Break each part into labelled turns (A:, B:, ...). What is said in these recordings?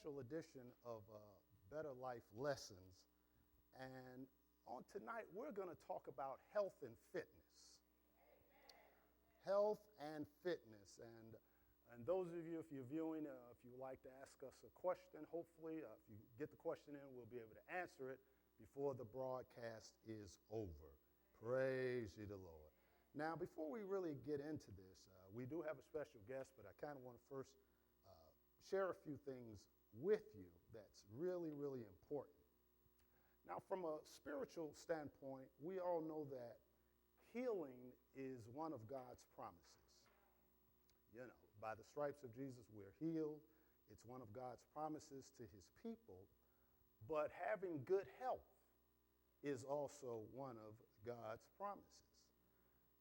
A: special edition of Better Life Lessons. And on tonight, we're going to talk about health and fitness. Health and fitness. And those of you, if you're viewing, if you would like to ask us a question, hopefully, if you get the question in, we'll be able to answer it before the broadcast is over. Praise ye the Lord. Now, before we really get into this, we do have a special guest, but I kind of want to first share a few things with you that's really, really important. Now, from a spiritual standpoint, we all know that healing is one of God's promises. You know, by the stripes of Jesus, we're healed. It's one of God's promises to his people. But having good health is also one of God's promises.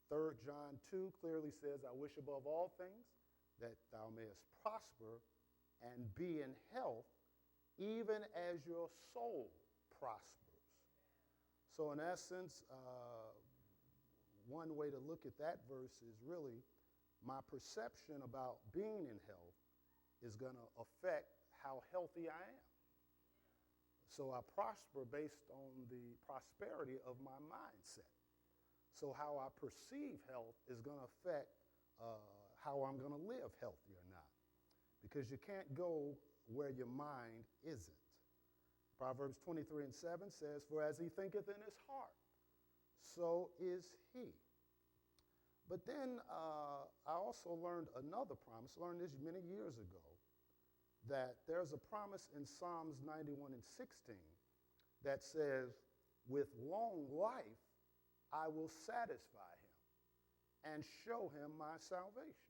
A: 3 John 2 clearly says, I wish above all things that thou mayest prosper and be in health, even as your soul prospers. So in essence, one way to look at that verse is really my perception about being in health is going to affect how healthy I am. So I prosper based on the prosperity of my mindset. So how I perceive health is going to affect how I'm going to live healthy or not. Because you can't go where your mind isn't. Proverbs 23:7 says, for as he thinketh in his heart, so is he. But then I also learned another promise, learned this many years ago, that there's a promise in Psalms 91:16 that says, with long life I will satisfy him and show him my salvation.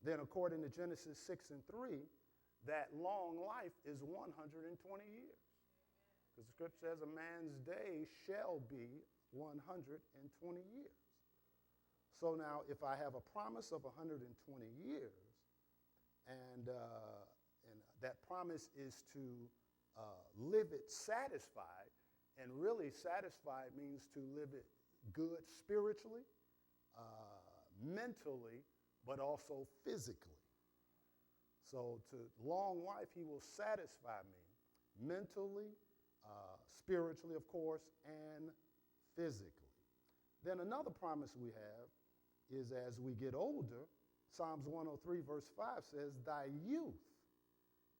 A: Then according to Genesis 6:3, that long life is 120 years. Because the scripture says a man's day shall be 120 years. So now if I have a promise of 120 years, and that promise is to live it satisfied, and really satisfied means to live it good spiritually, mentally, but also physically. So to long life, he will satisfy me mentally, spiritually, of course, and physically. Then another promise we have is as we get older, Psalms 103 verse 5 says, thy youth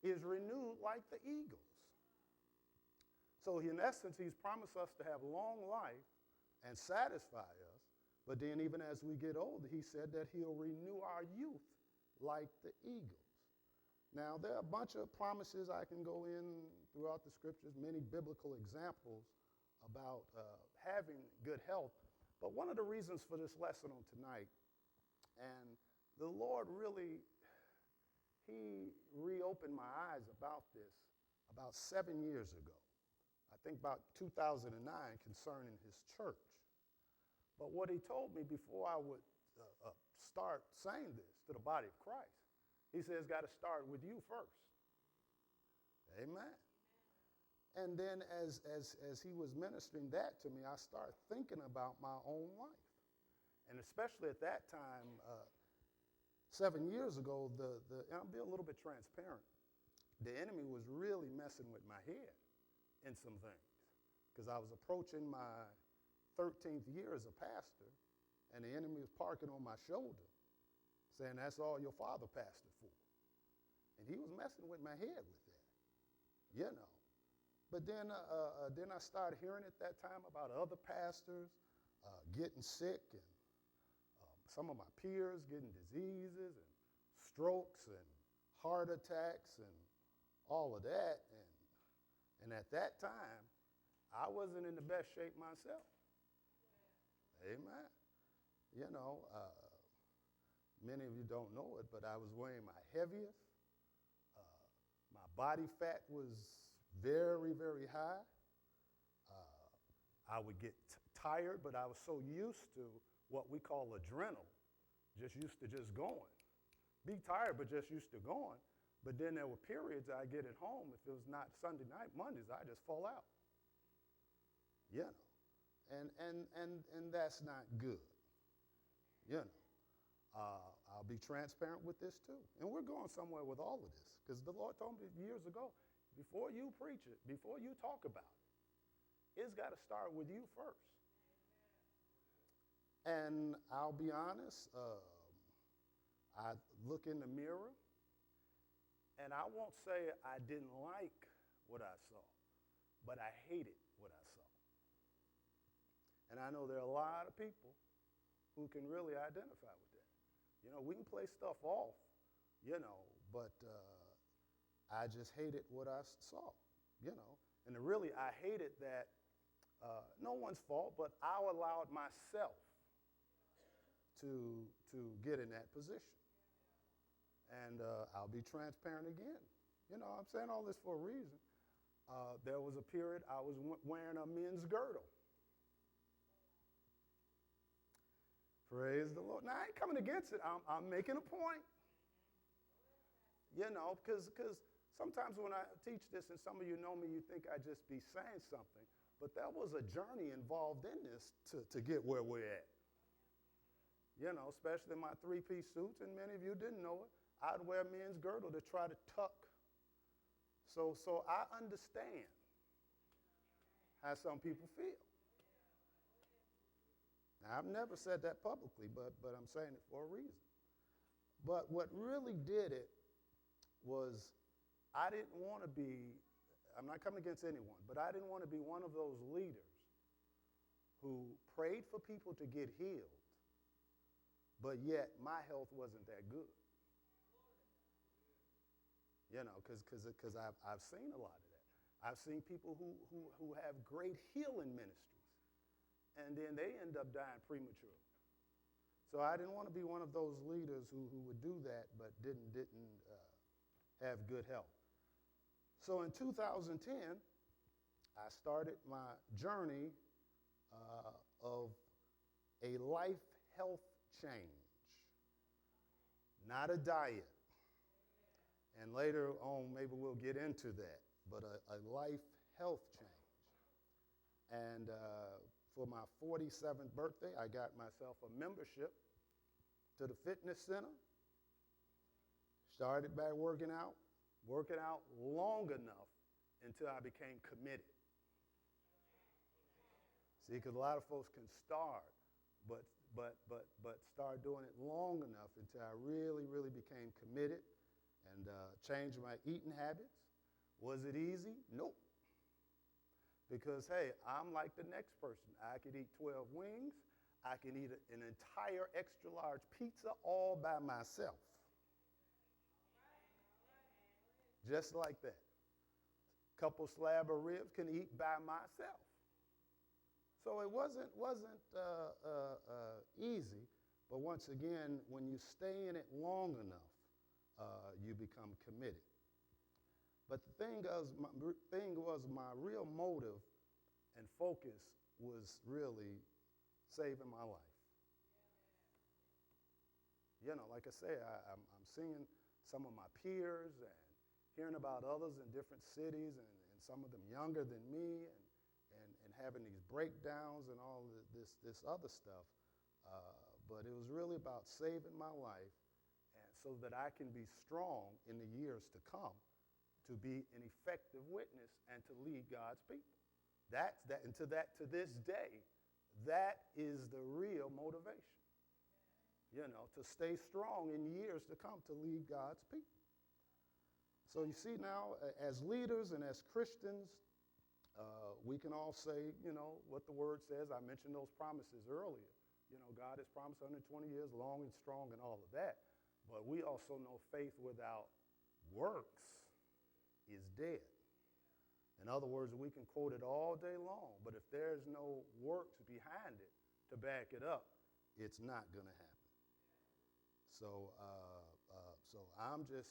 A: is renewed like the eagles. So in essence, he's promised us to have long life and satisfy us. But then even as we get older, he said that he'll renew our youth like the eagles. Now, there are a bunch of promises I can go in throughout the scriptures, many biblical examples about having good health. But one of the reasons for this lesson on tonight, and the Lord really, he reopened my eyes about this about 7 years ago. I think about 2009 concerning his church. But what he told me before I would start saying this to the body of Christ, he says, got to start with you first. Amen. And then as he was ministering that to me, I started thinking about my own life. And especially at that time, 7 years ago, and I'll be a little bit transparent, the enemy was really messing with my head in some things. Because I was approaching my 13th year as a pastor, and the enemy was parking on my shoulder, saying, that's all your father pastored for. And he was messing with my head with that, you know. But then I started hearing at that time about other pastors getting sick, and some of my peers getting diseases and strokes and heart attacks and all of that. And at that time, I wasn't in the best shape myself. Amen. You know, many of you don't know it, but I was weighing my heaviest. My body fat was very, very high. I would get tired, but I was so used to what we call adrenaline, just used to just going. Be tired, but just used to going. But then there were periods I get at home, if it was not Sunday night, Mondays, I just fall out. You know, and that's not good. You know, I'll be transparent with this too. And we're going somewhere with all of this because the Lord told me years ago, before you preach it, before you talk about it, it's got to start with you first. And I'll be honest, I look in the mirror, and I won't say I didn't like what I saw, but I hated what I saw. And I know there are a lot of people who can really identify with that. You know, we can play stuff off, you know, but I just hated what I saw, you know. And really, I hated that no one's fault, but I allowed myself to get in that position. And I'll be transparent again. You know, I'm saying all this for a reason. There was a period I was wearing a men's girdle. Praise the Lord. Now, I ain't coming against it. I'm making a point. You know, because sometimes when I teach this, and some of you know me, you think I just be saying something. But there was a journey involved in this to get where we're at. You know, especially my three-piece suits, and many of you didn't know it. I'd wear a men's girdle to try to tuck. So I understand how some people feel. Now, I've never said that publicly, but I'm saying it for a reason. But what really did it was I didn't want to be, I'm not coming against anyone, but I didn't want to be one of those leaders who prayed for people to get healed, but yet my health wasn't that good. You know, because I've seen a lot of that. I've seen people who have great healing ministries, and then they end up dying prematurely. So I didn't want to be one of those leaders who would do that but didn't have good health. So in 2010, I started my journey of a life health change, not a diet. And later on, maybe we'll get into that, but a life health change. And for my 47th birthday, I got myself a membership to the fitness center. Started back working out long enough until I became committed. See, because a lot of folks can start, but start doing it long enough until I really became committed and changed my eating habits. Was it easy? Nope. Because, hey, I'm like the next person. I could eat 12 wings. I can eat an entire extra large pizza all by myself. Just like that. Couple slab of ribs can eat by myself. So it wasn't easy, but once again, when you stay in it long enough, you become committed. But the thing was, my real motive and focus was really saving my life. You know, like I say, I'm seeing some of my peers and hearing about others in different cities and some of them younger than me and having these breakdowns and all this other stuff. But it was really about saving my life and so that I can be strong in the years to come to be an effective witness and to lead God's people. To this day, that is the real motivation. You know, to stay strong in years to come to lead God's people. So you see now, as leaders and as Christians, we can all say, you know, what the word says. I mentioned those promises earlier. You know, God has promised 120 years, long and strong and all of that. But we also know faith without works is dead. In other words, we can quote it all day long, but if there's no works behind it to back it up, it's not going to happen. So I'm just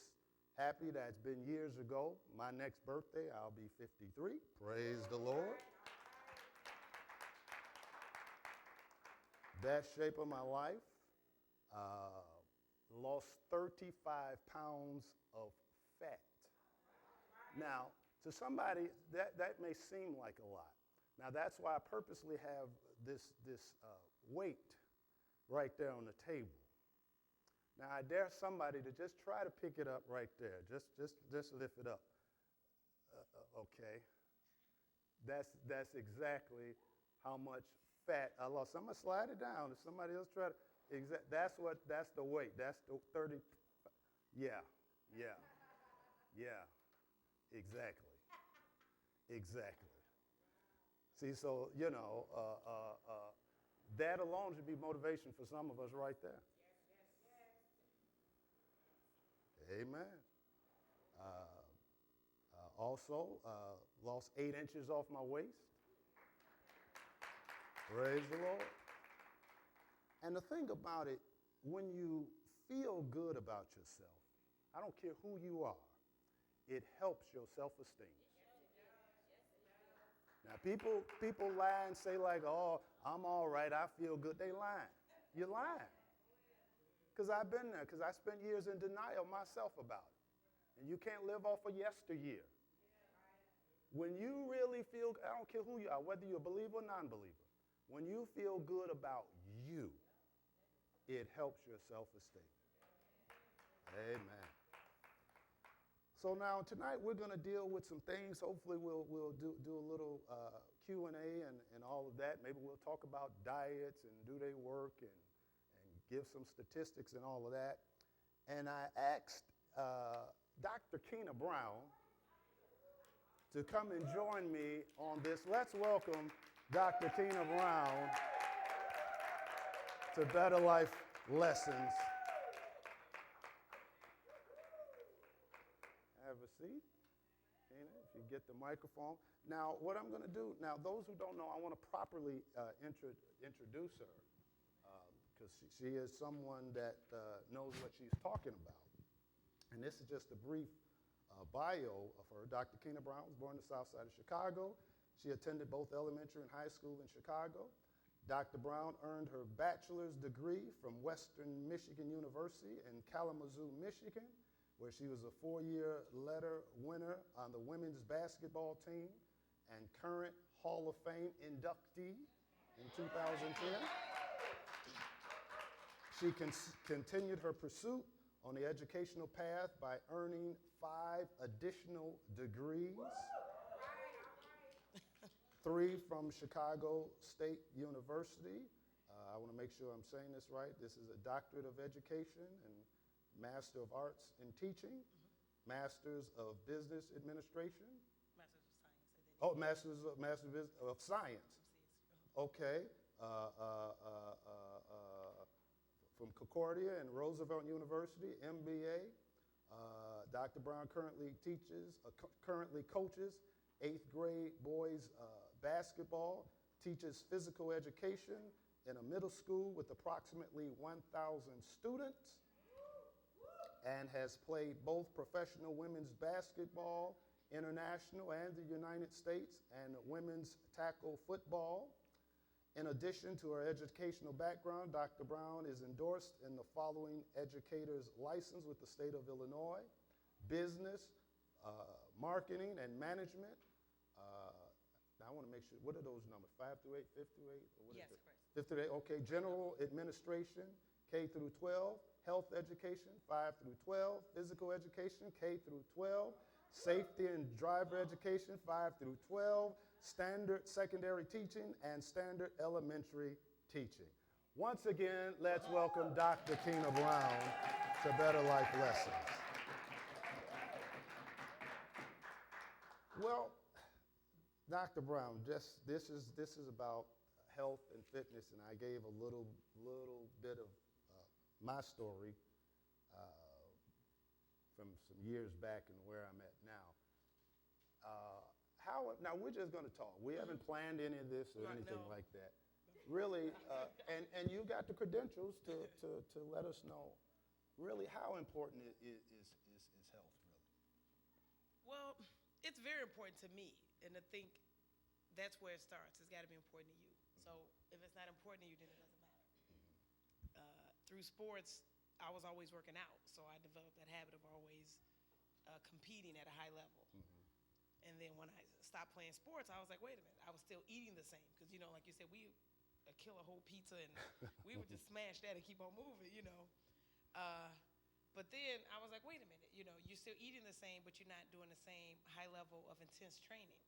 A: happy that it's been years ago. My next birthday, I'll be 53. Praise the Lord. Best shape of my life. Lost 35 pounds of fat. Now, to somebody, that may seem like a lot. Now, that's why I purposely have this weight right there on the table. Now, I dare somebody to just try to pick it up right there. Just lift it up. Okay. That's exactly how much fat I lost. I'm gonna slide it down. If somebody else try to, that's the weight. That's the 30. Yeah. Exactly. See, so that alone should be motivation for some of us right there. Amen. Also, lost 8 inches off my waist. Praise the Lord. And the thing about it, when you feel good about yourself, I don't care who you are, it helps your self-esteem. Now, people lie and say like, oh, I'm all right, I feel good. They lying. You're lying. Because I've been there, because I spent years in denial myself about it. And you can't live off of yesteryear. When you really feel, I don't care who you are, whether you're a believer or non-believer, when you feel good about you, it helps your self-esteem. Amen. So now tonight we're going to deal with some things. Hopefully we'll do a little Q&A and all of that. Maybe we'll talk about diets and do they work and give some statistics and all of that. And I asked Dr. Keena Brown to come and join me on this. Let's welcome Dr. Keena Brown to Better Life Lessons. Have a seat. Keena, if you get the microphone. Now, what I'm going to do, now those who don't know, I want to properly introduce her because she is someone that knows what she's talking about. And this is just a brief bio of her. Dr. Keena Brown was born in the south side of Chicago. She attended both elementary and high school in Chicago. Dr. Brown earned her bachelor's degree from Western Michigan University in Kalamazoo, Michigan, where she was a 4-year letter winner on the women's basketball team and current Hall of Fame inductee in 2010. She continued her pursuit on the educational path by earning 5 additional degrees, 3 from Chicago State University. I want to make sure I'm saying this right. This is a doctorate of education and Master of Arts in Teaching, Masters of Business Administration. Masters of Science. Okay. From Concordia and Roosevelt University, MBA. Dr. Brown currently coaches 8th grade boys basketball, teaches physical education in a middle school with approximately 1,000 students, and has played both professional women's basketball, international and the United States, and women's tackle football. In addition to her educational background, Dr. Brown is endorsed in the following educator's license with the state of Illinois: business, marketing, and management. Now I want to make sure, what are those numbers? 5 through 8, 5th through 8? Or what
B: yes,
A: is it?
B: correct.
A: 5th through 8, okay. General administration, K through 12. Health education, 5 through 12. Physical education, K through 12. Safety and driver education, 5 through 12. Standard secondary teaching and standard elementary teaching. Once again, let's welcome Dr. Keena Brown to Better Life Lessons. Well, Dr. Brown, this is about health and fitness, and I gave a little bit of my story from some years back and where I'm at now. Now we're just going to talk. We haven't planned any of this or anything like that. Really, and you got the credentials to let us know really how important is health, really.
B: Well, it's very important to me, and I think that's where it starts. It's got to be important to you. So if it's not important to you, then it doesn't matter. Through sports, I was always working out, so I developed that habit of always competing at a high level. And then when I stopped playing sports, I was like, wait a minute, I was still eating the same. Because, like you said, we kill a whole pizza and we would just smash that and keep on moving, But then I was like, wait a minute, you're still eating the same, but you're not doing the same high level of intense training.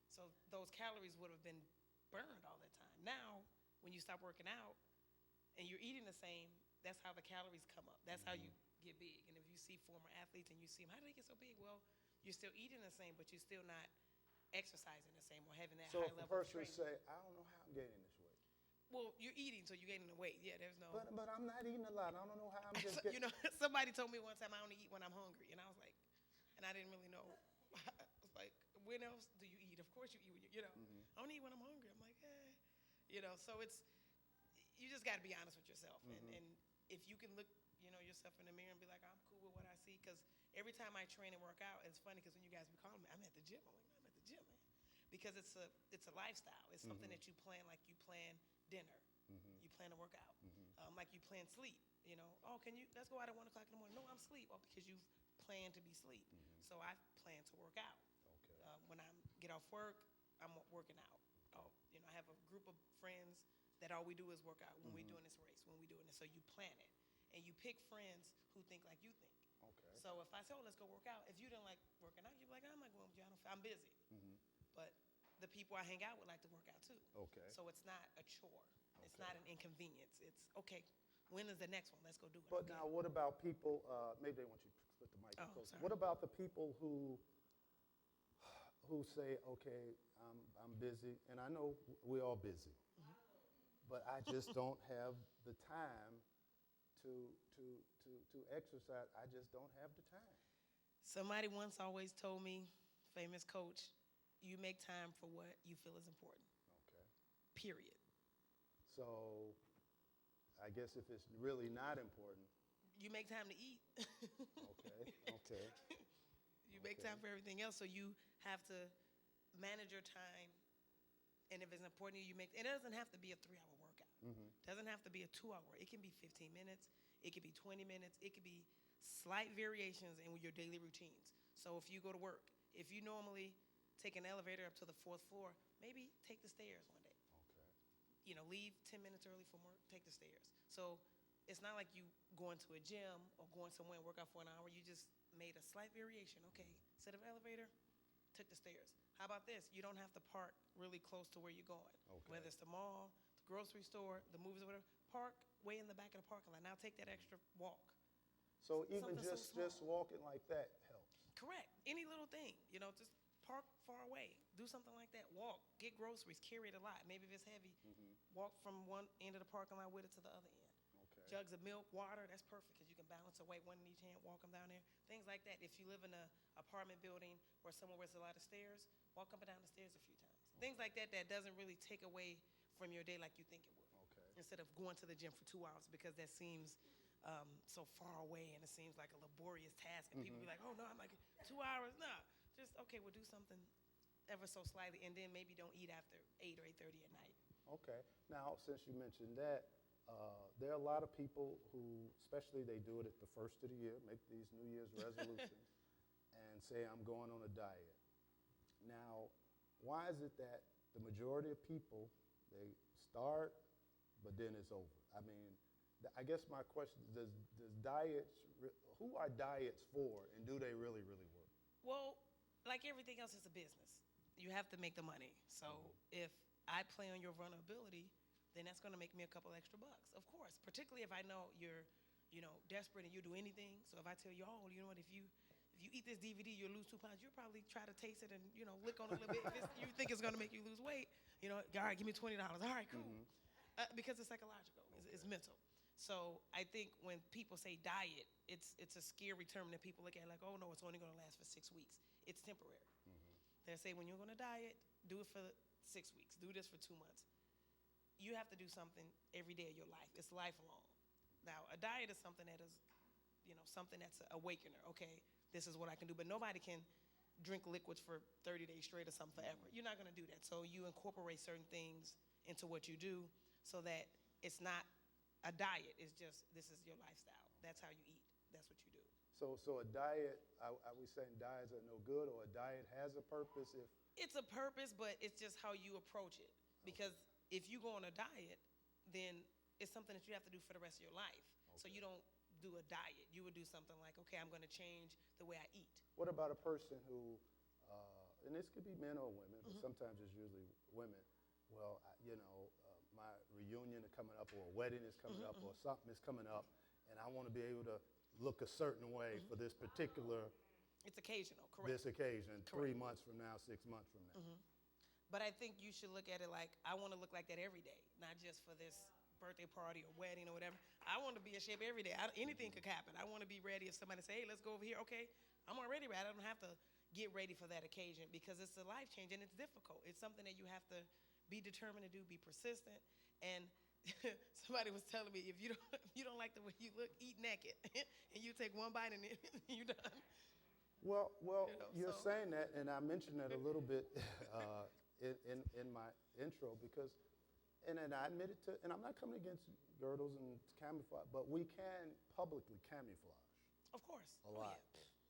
B: So those calories would have been burned all that time. Now, when you stop working out and you're eating the same, that's how the calories come up. That's how you get big. And if you see former athletes and you see them, how do they get so big? Well, you're still eating the same, but you're still not exercising the same or having that high level of
A: So if a person
B: training.
A: say, I don't know how I'm gaining this weight.
B: Well, you're eating, so you're gaining the weight. Yeah, there's no.
A: But I'm not eating a lot. I don't know how I'm just
B: So,
A: getting.
B: somebody told me one time I only eat when I'm hungry, and I was like, and I didn't really know. I was like, when else do you eat? Of course you eat when I only eat when I'm hungry. I'm like, so you just got to be honest with yourself, and if you can look, yourself in the mirror and be like, I'm cool with what I see, because every time I train and work out, it's funny because when you guys be calling me, I'm at the gym. I'm like, no, I'm at the gym, man, because it's a lifestyle. It's something that you plan like you plan dinner. You plan to work out, like you plan sleep. Oh, let's go out at 1 o'clock in the morning. No, I'm asleep. Oh, because you've planned to be asleep. So I plan to work out.
A: Okay.
B: When I get off work, I'm working out. Oh, I have a group of friends that all we do is work out when we're doing this race, when we're doing this. So you plan it, and you pick friends who think like you think.
A: Okay.
B: So if I say, let's go work out, if you didn't like working out, you'd be like, I'm not going with you. I'm busy. But the people I hang out with like to work out too.
A: Okay.
B: So it's not a chore. It's not an inconvenience. It's okay. When is the next one? Let's go do it.
A: But
B: okay.
A: now, what about people? Maybe they want you to put the mic closer.
B: Sorry.
A: What about the people who say, "Okay, I'm busy," and I know we're all busy, but I just don't have the time to exercise. I just don't have the time.
B: Somebody once always told me, famous coach, you make time for what you feel is important.
A: Okay.
B: Period.
A: So, I guess if it's really not important,
B: you make time to eat.
A: Okay.
B: You make time for everything else, so you have to manage your time. And if it's important to you, it doesn't have to be a 3-hour workout. It doesn't have to be a 2-hour. It can be 15 minutes. It could be 20 minutes. It could be slight variations in your daily routines. So if you go to work, if you normally take an elevator up to the 4th floor, maybe take the stairs one day. Leave 10 minutes early from work, take the stairs. So it's not like you going to a gym or going somewhere and work out for an hour. You just made a slight variation. Okay, instead of elevator, took the stairs. How about this? You don't have to park really close to where you're going.
A: Okay.
B: Whether it's the mall, the grocery store, the movies, or whatever, park way in the back of the parking lot. Now take that extra walk.
A: So even
B: Something so
A: just walking like that helps.
B: Correct. Any little thing, just park far away. Do something like that. Walk. Get groceries. Carry it a lot. Maybe if it's heavy, walk from one end of the parking lot with it to the other end.
A: Okay.
B: Jugs of milk, water, that's perfect because you can balance a weight, one in each hand, walk them down there. Things like that. If you live in an apartment building or somewhere where there's a lot of stairs, walk up and down the stairs a few times. Things like that doesn't really take away from your day like you think it would.
A: Okay.
B: Instead of going to the gym for 2 hours because that seems so far away and it seems like a laborious task. And people be like, oh, no, I'm like, 2 hours? No. Just, okay, we'll do something ever so slightly, and then maybe don't eat after 8 or 8:30 at night.
A: Okay. Now, since you mentioned that, there are a lot of people who, especially they do it at the first of the year, make these New Year's resolutions, and say, I'm going on a diet. Now, why is it that the majority of people, they start, but then it's over? I mean, I guess my question is, who are diets for, and do they really, really work?
B: Well, like everything else, it's a business. You have to make the money. So if I play on your vulnerability, then that's going to make me a couple extra bucks, of course, particularly if I know you're, desperate and you'll do anything. So if I tell you, oh, you know what, if you eat this DVD, you'll lose 2 pounds, you'll probably try to taste it and, lick on it a little bit. If you think it's going to make you lose weight, all right, give me $20. All right, cool. Because it's psychological. It's mental. So I think when people say diet, it's a scary term that people look at like, oh, no, it's only going to last for 6 weeks. It's temporary. They'll say when you're going to diet, do it for 6 weeks. Do this for 2 months. You have to do something every day of your life. It's lifelong. Now, a diet is something that is, something that's an awakener. Okay, this is what I can do. But nobody can drink liquids for 30 days straight or something forever. You're not going to do that. So you incorporate certain things into what you do so that it's not a diet. It's just, this is your lifestyle. That's how you eat. That's what you do.
A: So a diet, are we saying diets are no good, or a diet has a purpose?
B: It's a purpose, but it's just how you approach it. Because if you go on a diet, then it's something that you have to do for the rest of your life. So you don't do a diet. You would do something like, okay, I'm going to change the way I eat.
A: What about a person who, and this could be men or women, but sometimes it's usually women. Well, my reunion is coming up, or a wedding is coming up, or something is coming up, and I want to be able to look a certain way for this particular.
B: It's occasional, correct.
A: This occasion,
B: Correct.
A: 3 months from now, 6 months from now.
B: But I think you should look at it like, I want to look like that every day, not just for this birthday party or wedding or whatever. I want to be in shape every day. Anything could happen. I want to be ready if somebody say, hey, let's go over here. Okay, I'm already ready. I don't have to get ready for that occasion because it's a life change and it's difficult. It's something that you have to be determined to do, be persistent. And somebody was telling me, if you don't like the way you look, eat naked. And you take one bite and then you're done.
A: Well, you're
B: so-
A: saying that, and I mentioned that a little bit in my intro because, and I admitted to, and I'm not coming against girdles and camouflage, but we can publicly camouflage
B: Of course.
A: a lot,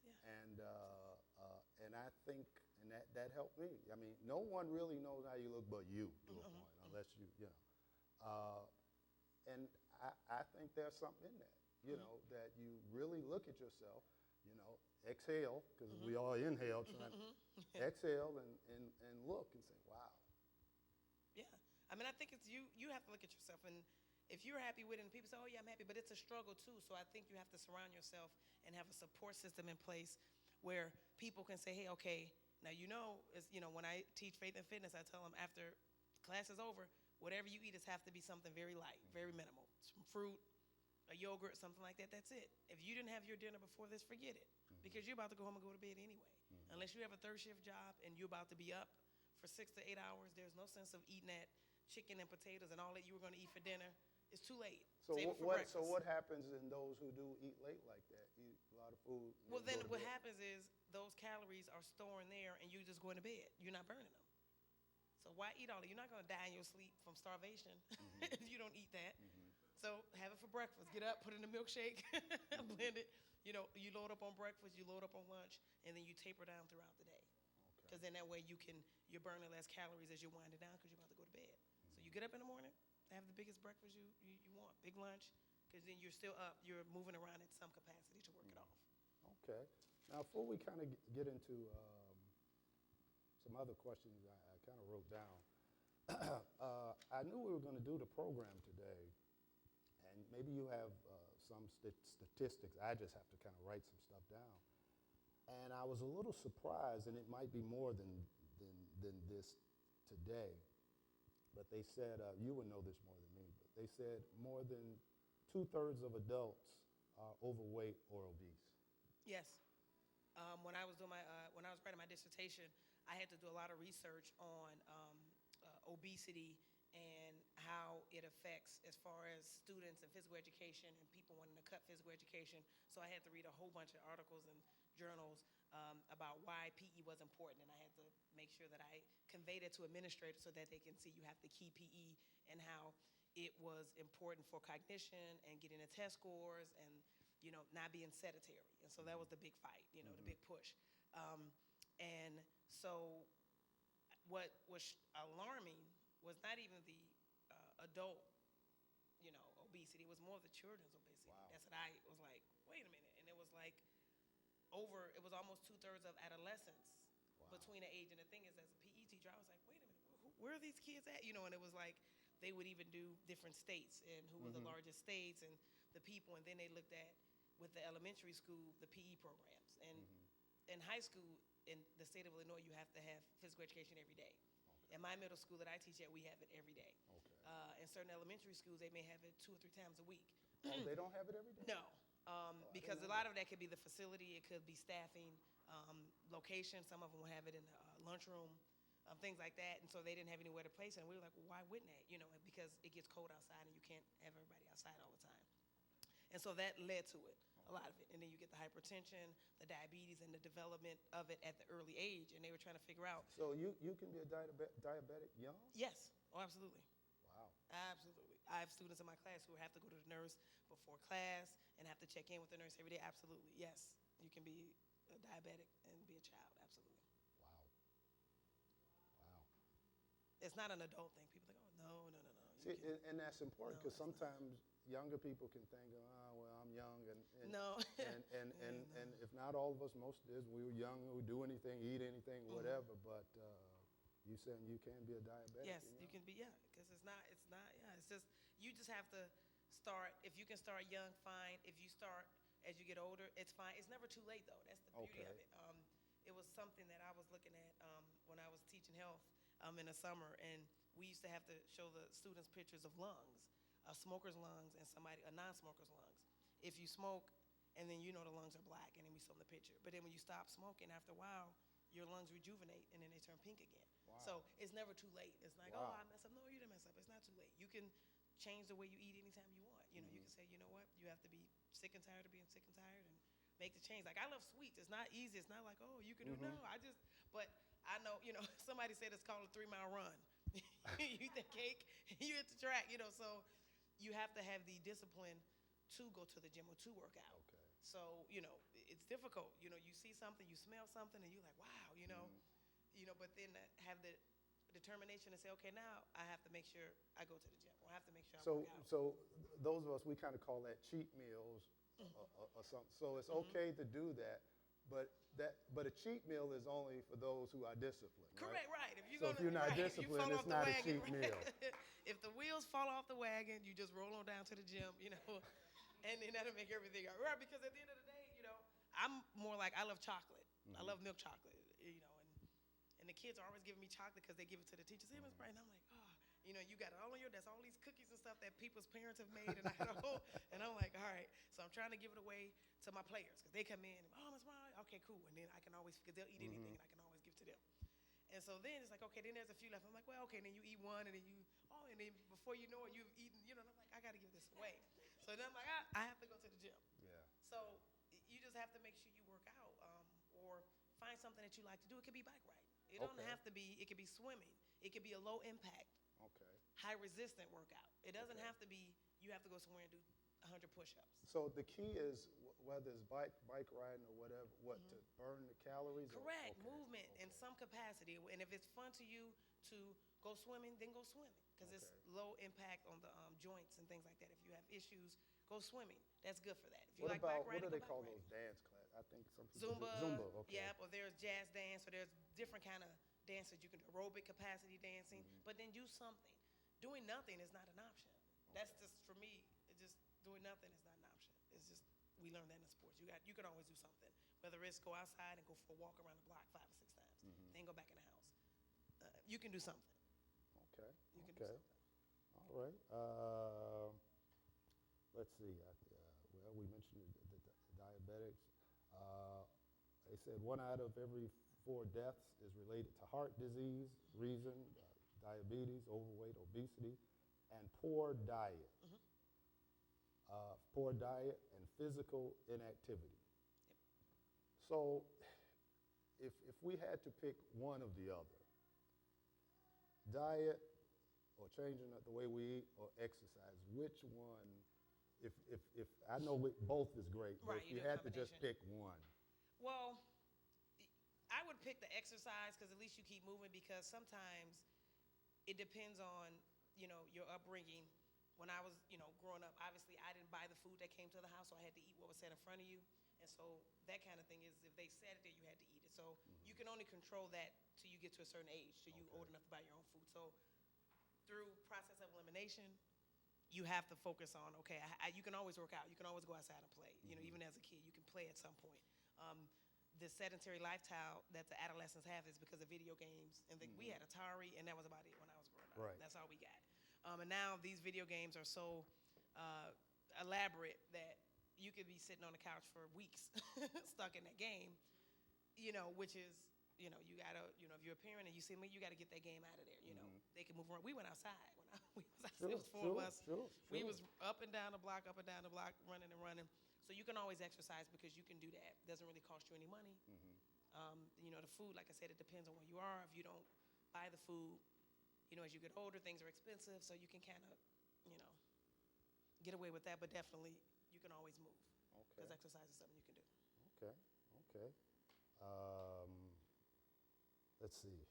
B: Yeah.
A: and I think, and that helped me. I mean, no one really knows how you look but you to a point, unless and I think there's something in that, that you really look at yourself, exhale, because we all inhale, exhale and look and say, wow.
B: Yeah. I mean, I think it's you have to look at yourself. And if you're happy with it and people say, oh, yeah, I'm happy, but it's a struggle too. So I think you have to surround yourself and have a support system in place where people can say, hey, okay, now, when I teach faith and fitness, I tell them after class is over, whatever you eat has to be something very light, very minimal. Some fruit, a yogurt, something like that. That's it. If you didn't have your dinner before this, forget it. Because you're about to go home and go to bed anyway. Unless you have a third shift job and you're about to be up for 6 to 8 hours, there's no sense of eating that chicken and potatoes and all that you were going to eat for dinner. It's too late.
A: So
B: Save it for breakfast.
A: So what happens in those who do eat late like that? Eat a lot of food.
B: Well, then what happens is those calories are storing there and you're just going to bed. You're not burning them. So why eat all that? You're not going to die in your sleep from starvation if you don't eat that. So have it for breakfast. Get up, put in a milkshake, blend it. You load up on breakfast, you load up on lunch, and then you taper down throughout the day. Because then that way you're burning less calories as you're winding down because you're about to go to bed. So you get up in the morning, have the biggest breakfast you want, big lunch, because then you're still up, you're moving around at some capacity to work it off.
A: Okay. Now, before we kind of get into some other questions I kind of wrote down, I knew we were going to do the program today, and maybe you have some statistics. I just have to kind of write some stuff down. And I was a little surprised, and it might be more than this today, but they said, you would know this more than me, but they said more than 2/3 of adults are overweight or obese.
B: Yes. When I was writing my dissertation, I had to do a lot of research on obesity and how it affects as far as students and physical education and people wanting to cut physical education. So I had to read a whole bunch of articles and journals about why PE was important, and I had to make sure that I conveyed it to administrators so that they can see you have to keep PE and how it was important for cognition and getting the test scores and not being sedentary. And so that was the big fight, the big push. And so what was alarming was not even the adult, obesity. It was more of the children's obesity.
A: Wow.
B: That's what I was like, wait a minute. And it was like it was almost 2/3 of adolescents between the age. And the thing is, as a PE teacher, I was like, wait a minute, where are these kids at? And it was like they would even do different states and who were the largest states and the people. And then they looked at, with the elementary school, the PE programs. And in high school, in the state of Illinois, you have to have physical education every day. In my middle school that I teach at, we have it every day. In certain elementary schools, they may have it 2 or 3 times a week.
A: Oh, they don't have it every day?
B: No, because a lot of that could be the facility, it could be staffing, location. Some of them will have it in the lunchroom, things like that. And so they didn't have anywhere to place it. And we were like, well, why wouldn't that? Because it gets cold outside and you can't have everybody outside all the time. And so that led to it, a lot of it. And then you get the hypertension, the diabetes, and the development of it at the early age. And they were trying to figure out.
A: So you can be a diabetic young?
B: Yes. Oh, absolutely.
A: Wow.
B: Absolutely. I have students in my class who have to go to the nurse before class and have to check in with the nurse every day. Absolutely. Yes. You can be a diabetic and be a child. Absolutely.
A: Wow.
B: It's not an adult thing. People think, oh, no.
A: See, and that's important because sometimes younger people can think, oh, well, I'm young, and
B: No.
A: and if not all of us, most is we were young, we would do anything, eat anything, whatever. But you saying you can be a diabetic?
B: Yes, you can be, yeah, because it's just, you just have to start, if you can start young, fine. If you start as you get older, it's fine. It's never too late, though. That's the beauty of it. It was something that I was looking at when I was teaching health in the summer, and we used to have to show the students pictures of lungs, a smoker's lungs and a non-smoker's lungs. If you smoke, and then you know the lungs are black, and then we show them the picture. But then when you stop smoking, after a while, your lungs rejuvenate, and then they turn pink again.
A: Wow.
B: So it's never too late. It's like,
A: Wow.
B: oh, I mess up. No, you didn't mess up. It's not too late. You can change the way you eat anytime you want. You know, you can say, you know what, you have to be sick and tired of being sick and tired and make the change. Like, I love sweets. It's not easy. It's not like, oh, you can do, no. But I know, you know, somebody said it's called a 3-mile run. You eat the cake, you hit the track, you know, so you have to have the discipline to go to the gym or to work out.
A: Okay.
B: So, you know, it's difficult. You know, you see something, you smell something, and you're like, wow, you know, but then have the determination to say, okay, now I have to make sure I go to the gym. Or I have to make sure I work out.
A: So those of us, we kind of call that cheat meals or something. So it's okay to do that, but a cheat meal is only for those who are disciplined.
B: Correct, right.
A: If you're not disciplined, it's not a cheat meal.
B: If the wheels fall off the wagon, you just roll on down to the gym, you know, and then that'll make everything all right. Because at the end of the day, you know, I'm more like, I love chocolate. I love milk chocolate, you know, and the kids are always giving me chocolate because they give it to the teachers. Hey, Ms. Bright, and I'm like, oh, you know, you got it all on your desk, all these cookies and stuff that people's parents have made, and I had a whole, and I'm like, all right. So I'm trying to give it away to my players because they come in and, oh, Ms. Bright, okay, cool. And then I can always, because they'll eat anything, and I can always give to them. And so then it's like, okay, then there's a few left. I'm like, well, okay, then you eat one, and then and then before you know it, you've eaten, you know, and I'm like, I got to give this away. So then I'm like, I have to go to the gym.
A: Yeah.
B: So you just have to make sure you work out or find something that you like to do. It could be bike riding. It don't have to be, it could be swimming. It could be a low impact, high resistant workout. It doesn't have to be, you have to go somewhere and do 100 push-ups.
A: So the key is whether it's bike riding or whatever, to burn the calories?
B: Correct. Movement in some capacity. And if it's fun to you to go swimming, then go swimming because it's low impact on the joints and things like that. If you have issues, go swimming. That's good for that. If you like bike riding,
A: what do they call those dance classes? I think some people
B: Zumba.
A: Zumba, okay.
B: Yeah, or there's jazz dance, or there's different kind of dances you can do, aerobic capacity dancing, but then do something. Doing nothing is not an option. That's just, for me, it's just doing nothing is not an option. It's just, we learned that in sports. You can always do something, whether it's go outside and go for a walk around the block 5 or 6 times, then go back in the house. You can do something.
A: Okay.
B: You can do something.
A: All right. Let's see. Well, we mentioned the diabetics. They said 1 out of every 4 deaths is related to heart disease, reason, diabetes, overweight, obesity, and poor diet. Poor diet and physical inactivity. So if we had to pick one of the other, diet or changing the way we eat or exercise, which one, if I know both is great, but
B: Right,
A: if you had to just pick one.
B: Well, I would pick the exercise because at least you keep moving, because sometimes it depends on, you know, your upbringing. When I was, you know, growing up, obviously I didn't buy the food that came to the house, so I had to eat what was set in front of you. And so that kind of thing is, if they said it there, you had to eat it. So you can only control that till you get to a certain age, till you're old enough to buy your own food. So through process of elimination, you have to focus on, okay, you can always work out. You can always go outside and play. You know, even as a kid, you can play at some point. The sedentary lifestyle that the adolescents have is because of video games. And we had Atari, and that was about it when I was growing up.
A: Right.
B: That's all we got. And now these video games are so elaborate that you could be sitting on the couch for weeks stuck in that game, you know, which is, you know, you got to, you know, if you're a parent and you see me, you got to get that game out of there, you know. They can move around. We went outside. It was 4 of us. We was up and down the block, running and running. So you can always exercise because you can do that. It doesn't really cost you any money. You know, the food, like I said, it depends on where you are. If you don't buy the food, you know, as you get older, things are expensive, so you can kind of, you know, get away with that. But definitely, you can always move because exercise is something you can do.
A: Okay. Let's see.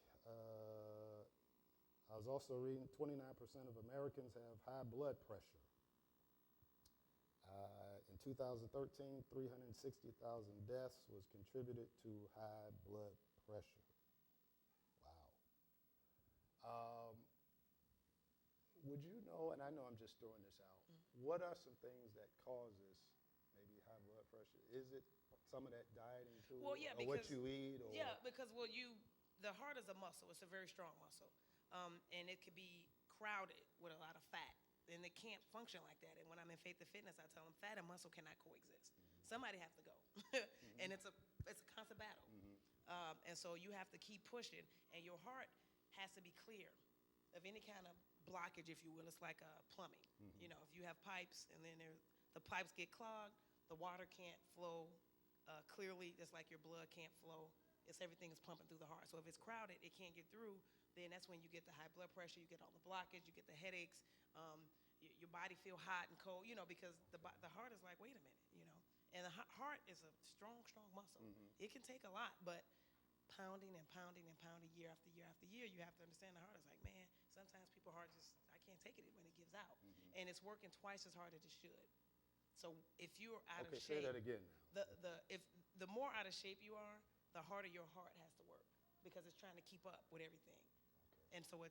A: I was also reading 29% of Americans have high blood pressure. In 2013, 360,000 deaths was contributed to high blood pressure. Wow. Would you know, and I know I'm just throwing this out, what are some things that causes maybe high blood pressure? Is it some of that dieting too?
B: Well, yeah,
A: or what you eat? Or?
B: Yeah, because the heart is a muscle. It's a very strong muscle. And it could be crowded with a lot of fat. And it can't function like that. And when I'm in Faith to Fitness, I tell them fat and muscle cannot coexist. Somebody has to go. And it's a constant battle. And so you have to keep pushing. And your heart has to be clear of any kind of blockage, if you will. It's like plumbing. You know, if you have pipes and then the pipes get clogged, the water can't flow clearly, just like your blood can't flow. Everything is pumping through the heart. So if it's crowded, it can't get through. Then that's when you get the high blood pressure, you get all the blockage, you get the headaches, your body feel hot and cold, you know, because the heart is like, wait a minute, you know. And the heart is a strong muscle. It can take a lot, but pounding and pounding and pounding year after year after year, you have to understand the heart is like, man, sometimes people's heart just, I can't take it when it gives out. And it's working twice as hard as it should. So if you're out of shape.
A: Okay, say that again now.
B: If the more out of shape you are, the harder your heart has to work because it's trying to keep up with everything. And so it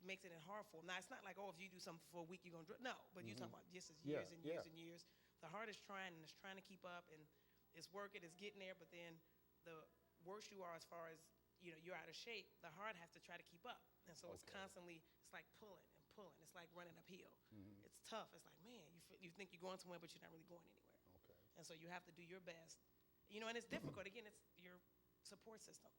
B: makes it hard for them. Now, it's not like, oh, if you do something for a week, you're going to no. But you're talking about just as years and years and years. The heart is trying, and it's trying to keep up, and it's working, it's getting there. But then the worse you are as far as, you know, you're out of shape, the heart has to try to keep up. And so it's constantly, it's like pulling and pulling. It's like running uphill. It's tough. It's like, man, you think you're going somewhere, but you're not really going anywhere.
A: Okay.
B: And so you have to do your best. You know, and it's difficult. Again, it's your support system.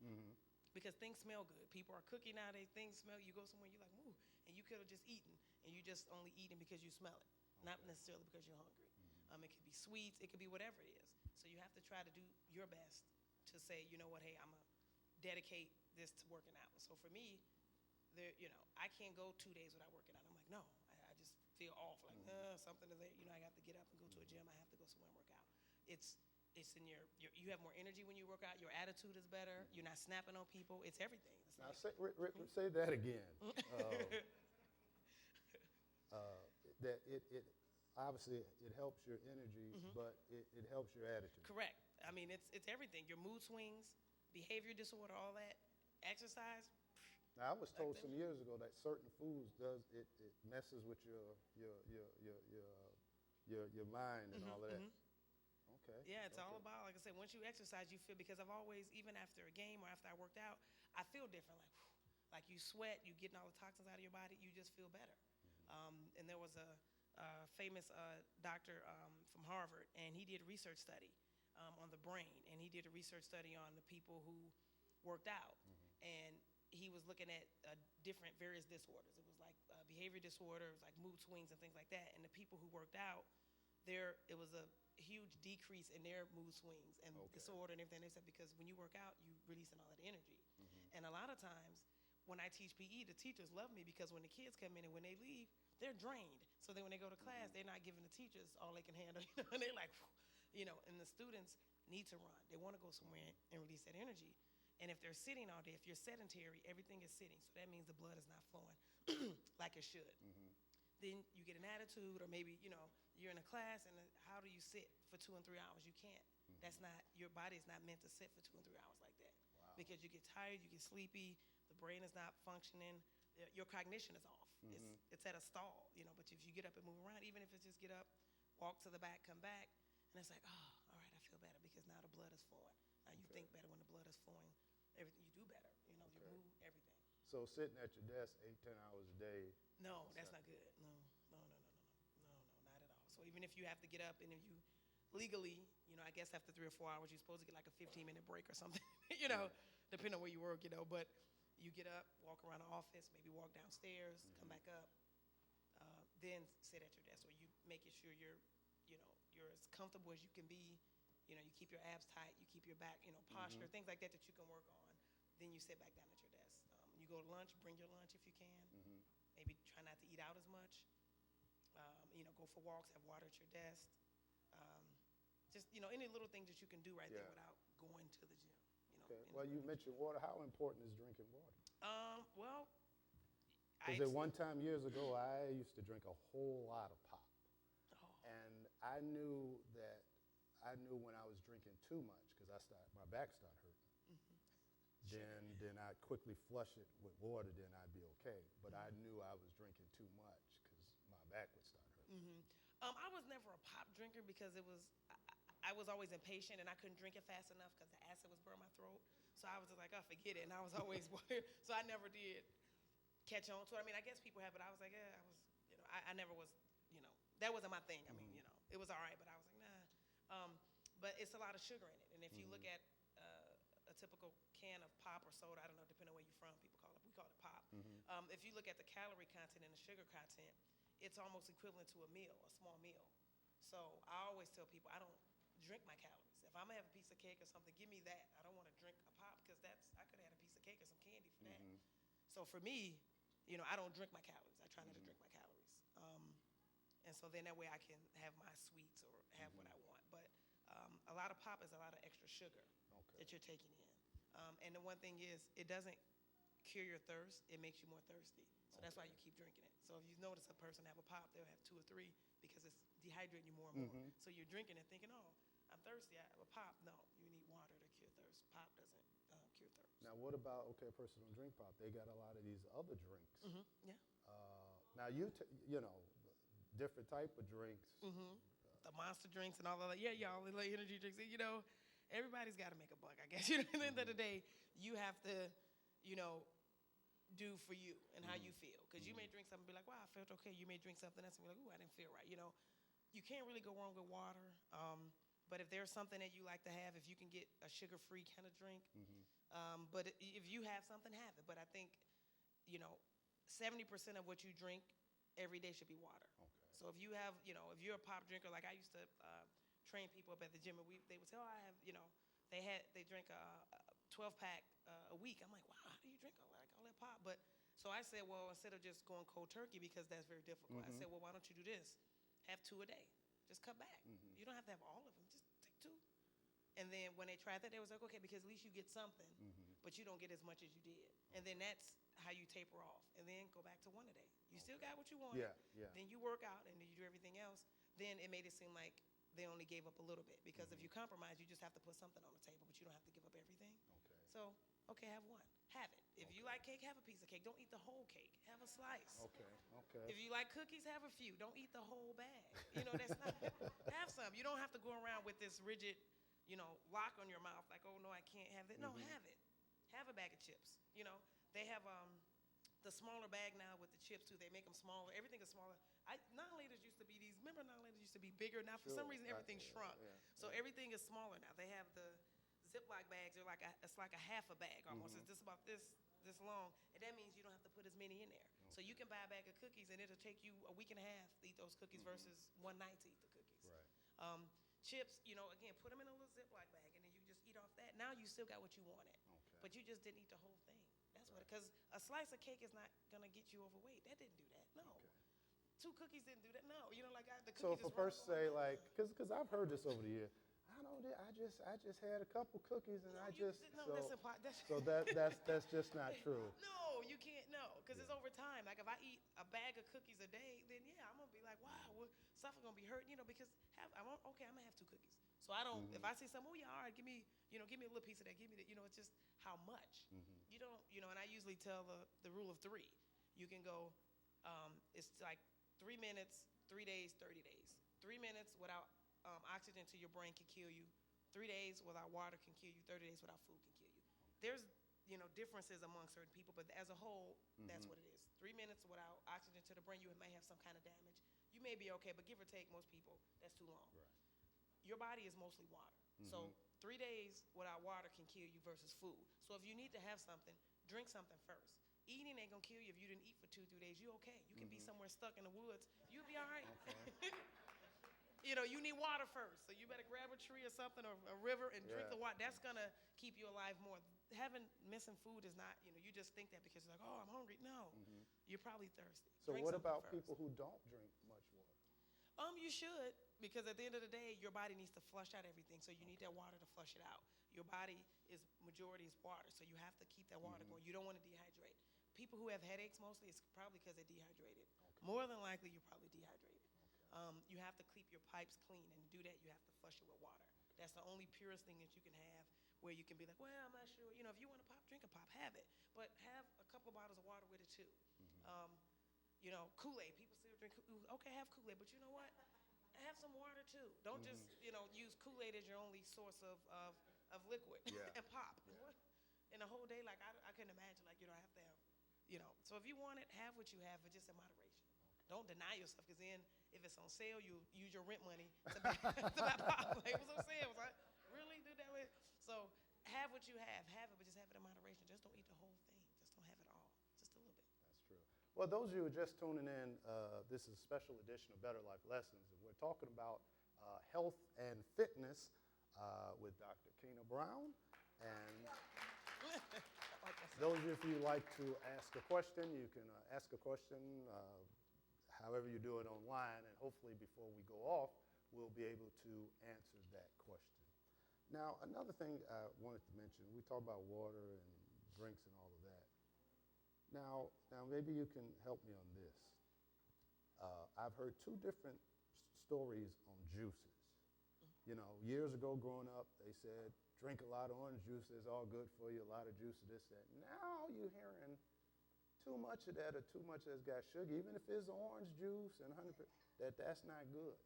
B: Because things smell good. People are cooking nowadays. Things smell. You go somewhere, you're like, ooh, and you could have just eaten, and you just only eating because you smell it, not necessarily because you're hungry. It could be sweets. It could be whatever it is. So you have to try to do your best to say, you know what, hey, I'm gonna dedicate this to working out. So for me, I can't go 2 days without working out. I'm like, no, I just feel off. Like something is there. You know, I have to get up and go to a gym. I have to go somewhere and work out. It's in you have more energy when you work out. Your attitude is better. You're not snapping on people. It's everything. It's
A: now say that again. That it obviously it helps your energy, but it helps your attitude.
B: Correct. I mean, it's everything. Your mood swings, behavior disorder, all that. Exercise.
A: Now I was told some years ago that certain foods it messes with your mind and all of that. Okay.
B: Yeah, it's all about, like I said, once you exercise, you feel, because I've always, even after a game or after I worked out, I feel different. Like you sweat, you getting all the toxins out of your body, you just feel better. And there was a famous doctor from Harvard, and he did a research study on the brain, and he did a research study on the people who worked out. And he was looking at various disorders. It was like behavior disorders, like mood swings and things like that. And the people who worked out, it was a huge decrease in their mood swings and disorder and everything. They said because when you work out, you releasing all that energy. And a lot of times when I teach PE, the teachers love me because when the kids come in and when they leave, they're drained. So then when they go to class, they're not giving the teachers all they can handle. You know, and they're like, you know, and the students need to run. They want to go somewhere and release that energy. And if they're sitting all day, if you're sedentary, everything is sitting. So that means the blood is not flowing like it should. Then you get an attitude, or maybe, you know, you're in a class and how do you sit for 2 and 3 hours? You can't. That's not, your body is not meant to sit for 2 and 3 hours like that.
A: Wow.
B: Because you get tired, you get sleepy, the brain is not functioning, your cognition is off. It's at a stall, you know, but if you get up and move around, even if it's just get up, walk to the back, come back, and it's like, oh, all right, I feel better because now the blood is flowing. Now you think better when the blood is flowing. Everything, you do better, you know, your mood, everything.
A: So sitting at your desk 8-10 hours a day.
B: No, that's not good. No, not at all. So even if you have to get up and if you legally, you know, I guess after 3 or 4 hours, you're supposed to get like a 15-minute break or something, you know, depending on where you work, you know, but you get up, walk around the office, maybe walk downstairs, come back up, then sit at your desk where you making sure you're as comfortable as you can be. You know, you keep your abs tight, you keep your back, you know, posture, things like that you can work on. Then you sit back down at your desk. You go to lunch, bring your lunch if you can. Maybe try not to eat out as much. You know, go for walks, have water at your desk. Just, you know, any little things that you can do right there without going to the gym. You know.
A: Okay. Well, you mentioned water. How important is drinking water?
B: Well,
A: Because at one time years ago, I used to drink a whole lot of pop. And I knew when I was drinking too much, because my back started hurting. Then I'd quickly flush it with water, then I'd be okay. But I knew I was drinking too much because my back would start hurting.
B: I was never a pop drinker because I was always impatient and I couldn't drink it fast enough because the acid was burning my throat. So I was just like, oh, forget it. And I was always, so I never did catch on to it. I mean, I guess people have, but I was like, I never was, that wasn't my thing. I mean, it was all right, but I was like, nah. But it's a lot of sugar in it. And if you look at a typical can of pop or soda, I don't know, depending on where you're from, we call it pop. If you look at the calorie content and the sugar content, it's almost equivalent to a meal, a small meal. So I always tell people, I don't drink my calories. If I'm gonna have a piece of cake or something, give me that. I don't want to drink a pop because I could have had a piece of cake or some candy for that. So for me, I don't drink my calories. I try not to drink my calories. And so then that way I can have my sweets or have what I want. But a lot of pop is a lot of extra sugar that you're taking in. And the one thing is, it doesn't cure your thirst. It makes you more thirsty. So that's why you keep drinking it. So if you notice a person have a pop, they'll have 2 or 3 because it's dehydrating you more and more. So you're drinking it thinking, oh, I'm thirsty, I have a pop. No, you need water to cure thirst. Pop doesn't cure thirst.
A: Now, what about, a person don't drink pop. They got a lot of these other drinks.
B: Yeah.
A: Now, different type of drinks.
B: The monster drinks and all of that. Yeah, y'all, the energy drinks. Everybody's got to make a buck, I guess. At the end of the day, you have to, do for you and how you feel. Because you may drink something and be like, wow, I felt okay. You may drink something else and be like, ooh, I didn't feel right. You can't really go wrong with water. But if there's something that you like to have, if you can get a sugar-free kind of drink, but if you have something, have it. But I think, 70% of what you drink every day should be water. So if you have, if you're a pop drinker, like I used to train people up at the gym, and they would say, oh, I have, they drink a 12-pack a week. I'm like, wow, how do you drink all that pop? But so I said, well, instead of just going cold turkey, because that's very difficult, I said, well, why don't you do this? Have 2 a day. Just cut back. You don't have to have all of them. Just take 2. And then when they tried that, they was like, okay, because at least you get something, but you don't get as much as you did. And then that's how you taper off. And then go back to 1 a day. You still got what you wanted.
A: Yeah.
B: Then you work out and then you do everything else. Then it made it seem like they only gave up a little bit. Because if you compromise, you just have to put something on the table, but you don't have to give up everything. So, okay, have 1. Have it. If you like cake, have a piece of cake. Don't eat the whole cake. Have a slice.
A: Okay.
B: If you like cookies, have a few. Don't eat the whole bag. That's not. Have some. You don't have to go around with this rigid, lock on your mouth like, oh no, I can't have it. No, have it. Have a bag of chips. They have the smaller bag now with the chips too. They make them smaller. Everything is smaller. Non-laters used to be these. Remember, non-laters used to be bigger. Now for some reason everything shrunk. So everything is smaller now. They have the Ziploc bags. They're it's like a half a bag almost. It's just about this long, and that means you don't have to put as many in there. So you can buy a bag of cookies, and it'll take you a week and a half to eat those cookies versus one night to eat the cookies.
A: Right.
B: Chips, again, put them in a little Ziploc bag, and then you just eat off that. Now you still got what you wanted, but you just didn't eat the whole thing. That's what, because a slice of cake is not gonna get you overweight. That didn't do that. No. 2 cookies didn't do that. No. The cookies.
A: So if a person say like, because I've heard this over the years, I just had a couple cookies and that's just not true.
B: No, you can't. No, because it's over time. Like if I eat a bag of cookies a day, then I'm gonna be like, wow, stuff is gonna be hurt. Because I'm gonna have 2 cookies. So I don't. If I see something, oh yeah, all right, give me a little piece of that. Give me that. It's just how much. You don't. And I usually tell the rule of 3. You can go. It's like 3 minutes, 3 days, 30 days. 3 minutes without oxygen to your brain can kill you. 3 days without water can kill you. 30 days without food can kill you. There's differences among certain people, but as a whole, that's what it is. 3 minutes without oxygen to the brain, you may have some kind of damage. You may be okay, but give or take, most people, that's too long.
A: Right.
B: Your body is mostly water. So 3 days without water can kill you versus food. So if you need to have something, drink something first. Eating ain't gonna kill you if you didn't eat for 2-3 days. You okay? You can be somewhere stuck in the woods. You'll be all right.
A: Okay.
B: You need water first. So you better grab a tree or something or a river and drink the water. That's gonna keep you alive more. Missing food is not. You just think that because you're like, oh, I'm hungry. No, you're probably thirsty.
A: So
B: drink
A: what about
B: first.
A: people who don't drink much water?
B: You should, because at the end of the day, your body needs to flush out everything. So you need that water to flush it out. Your body majority is water, so you have to keep that water going. You don't want to dehydrate. people who have headaches mostly, it's probably because they're dehydrated. More than likely, you're probably dehydrated. You have to keep your pipes clean, and to do that, you have to flush it with water. That's the only purest thing that you can have, where you can be like, well, I'm not sure. You know, if you want a pop, drink a pop, have it. But have a couple of bottles of water with it, too. You know, Kool-Aid. People still drink, okay, have Kool-Aid, but you know what? Have some water, too. Don't just, you know, use Kool-Aid as your only source of liquid and pop. In a whole day, like, I couldn't imagine, like, you know, I have to have, you know. So if you want it, have what you have, but just in moderation. Don't deny yourself, because then if it's on sale, you use your rent money to buy, to buy pop. Like, it was on sale. I was like, really? Do that way? So have what you have it, but just have it in moderation. Just don't eat the whole thing. Just don't have it all. Just a little bit.
A: That's true. Well, those of you who are just tuning in, this is a special edition of Better Life Lessons, and we're talking about health and fitness with Dr. Kina Brown. And those of you, if you'd like to ask a question, you can ask a question however you do it online, and hopefully before we go off, we'll be able to answer that question. Now, another thing I wanted to mention, we talk about water and drinks and all of that. Now maybe you can help me on this. I've heard two different stories on juices. You know, years ago growing up, they said, drink a lot of orange juice, it's all good for you, a lot of juice, this, that. Now you're hearing too much of that or too much that's got sugar, even if it's orange juice and 100%, that's not good.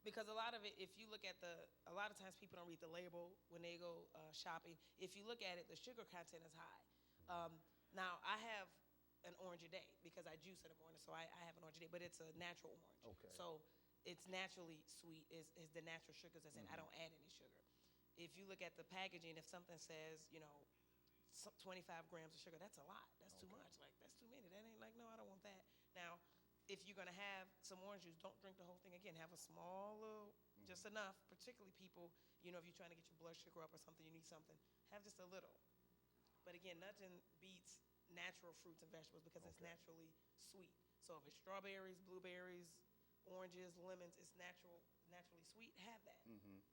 B: Because a lot of it, if you look at a lot of times people don't read the label when they go shopping. If you look at it, the sugar content is high. Now, I have an orange a day because I juice in the morning, so I have an orange a day, but it's a natural orange.
A: Okay.
B: So it's naturally sweet, is the natural sugars that's in it. I don't add any sugar. If you look at the packaging, if something says, you know, 25 grams of sugar, that's a lot. That's too much. Like, that's too many. That ain't like, no, I don't want that. Now, if you're going to have some orange juice, don't drink the whole thing. Again, have a small little, just enough, particularly people, you know, if you're trying to get your blood sugar up or something, you need something, have just a little. But again, nothing beats natural fruits and vegetables because it's naturally sweet. So if it's strawberries, blueberries, oranges, lemons, it's naturally sweet, have that.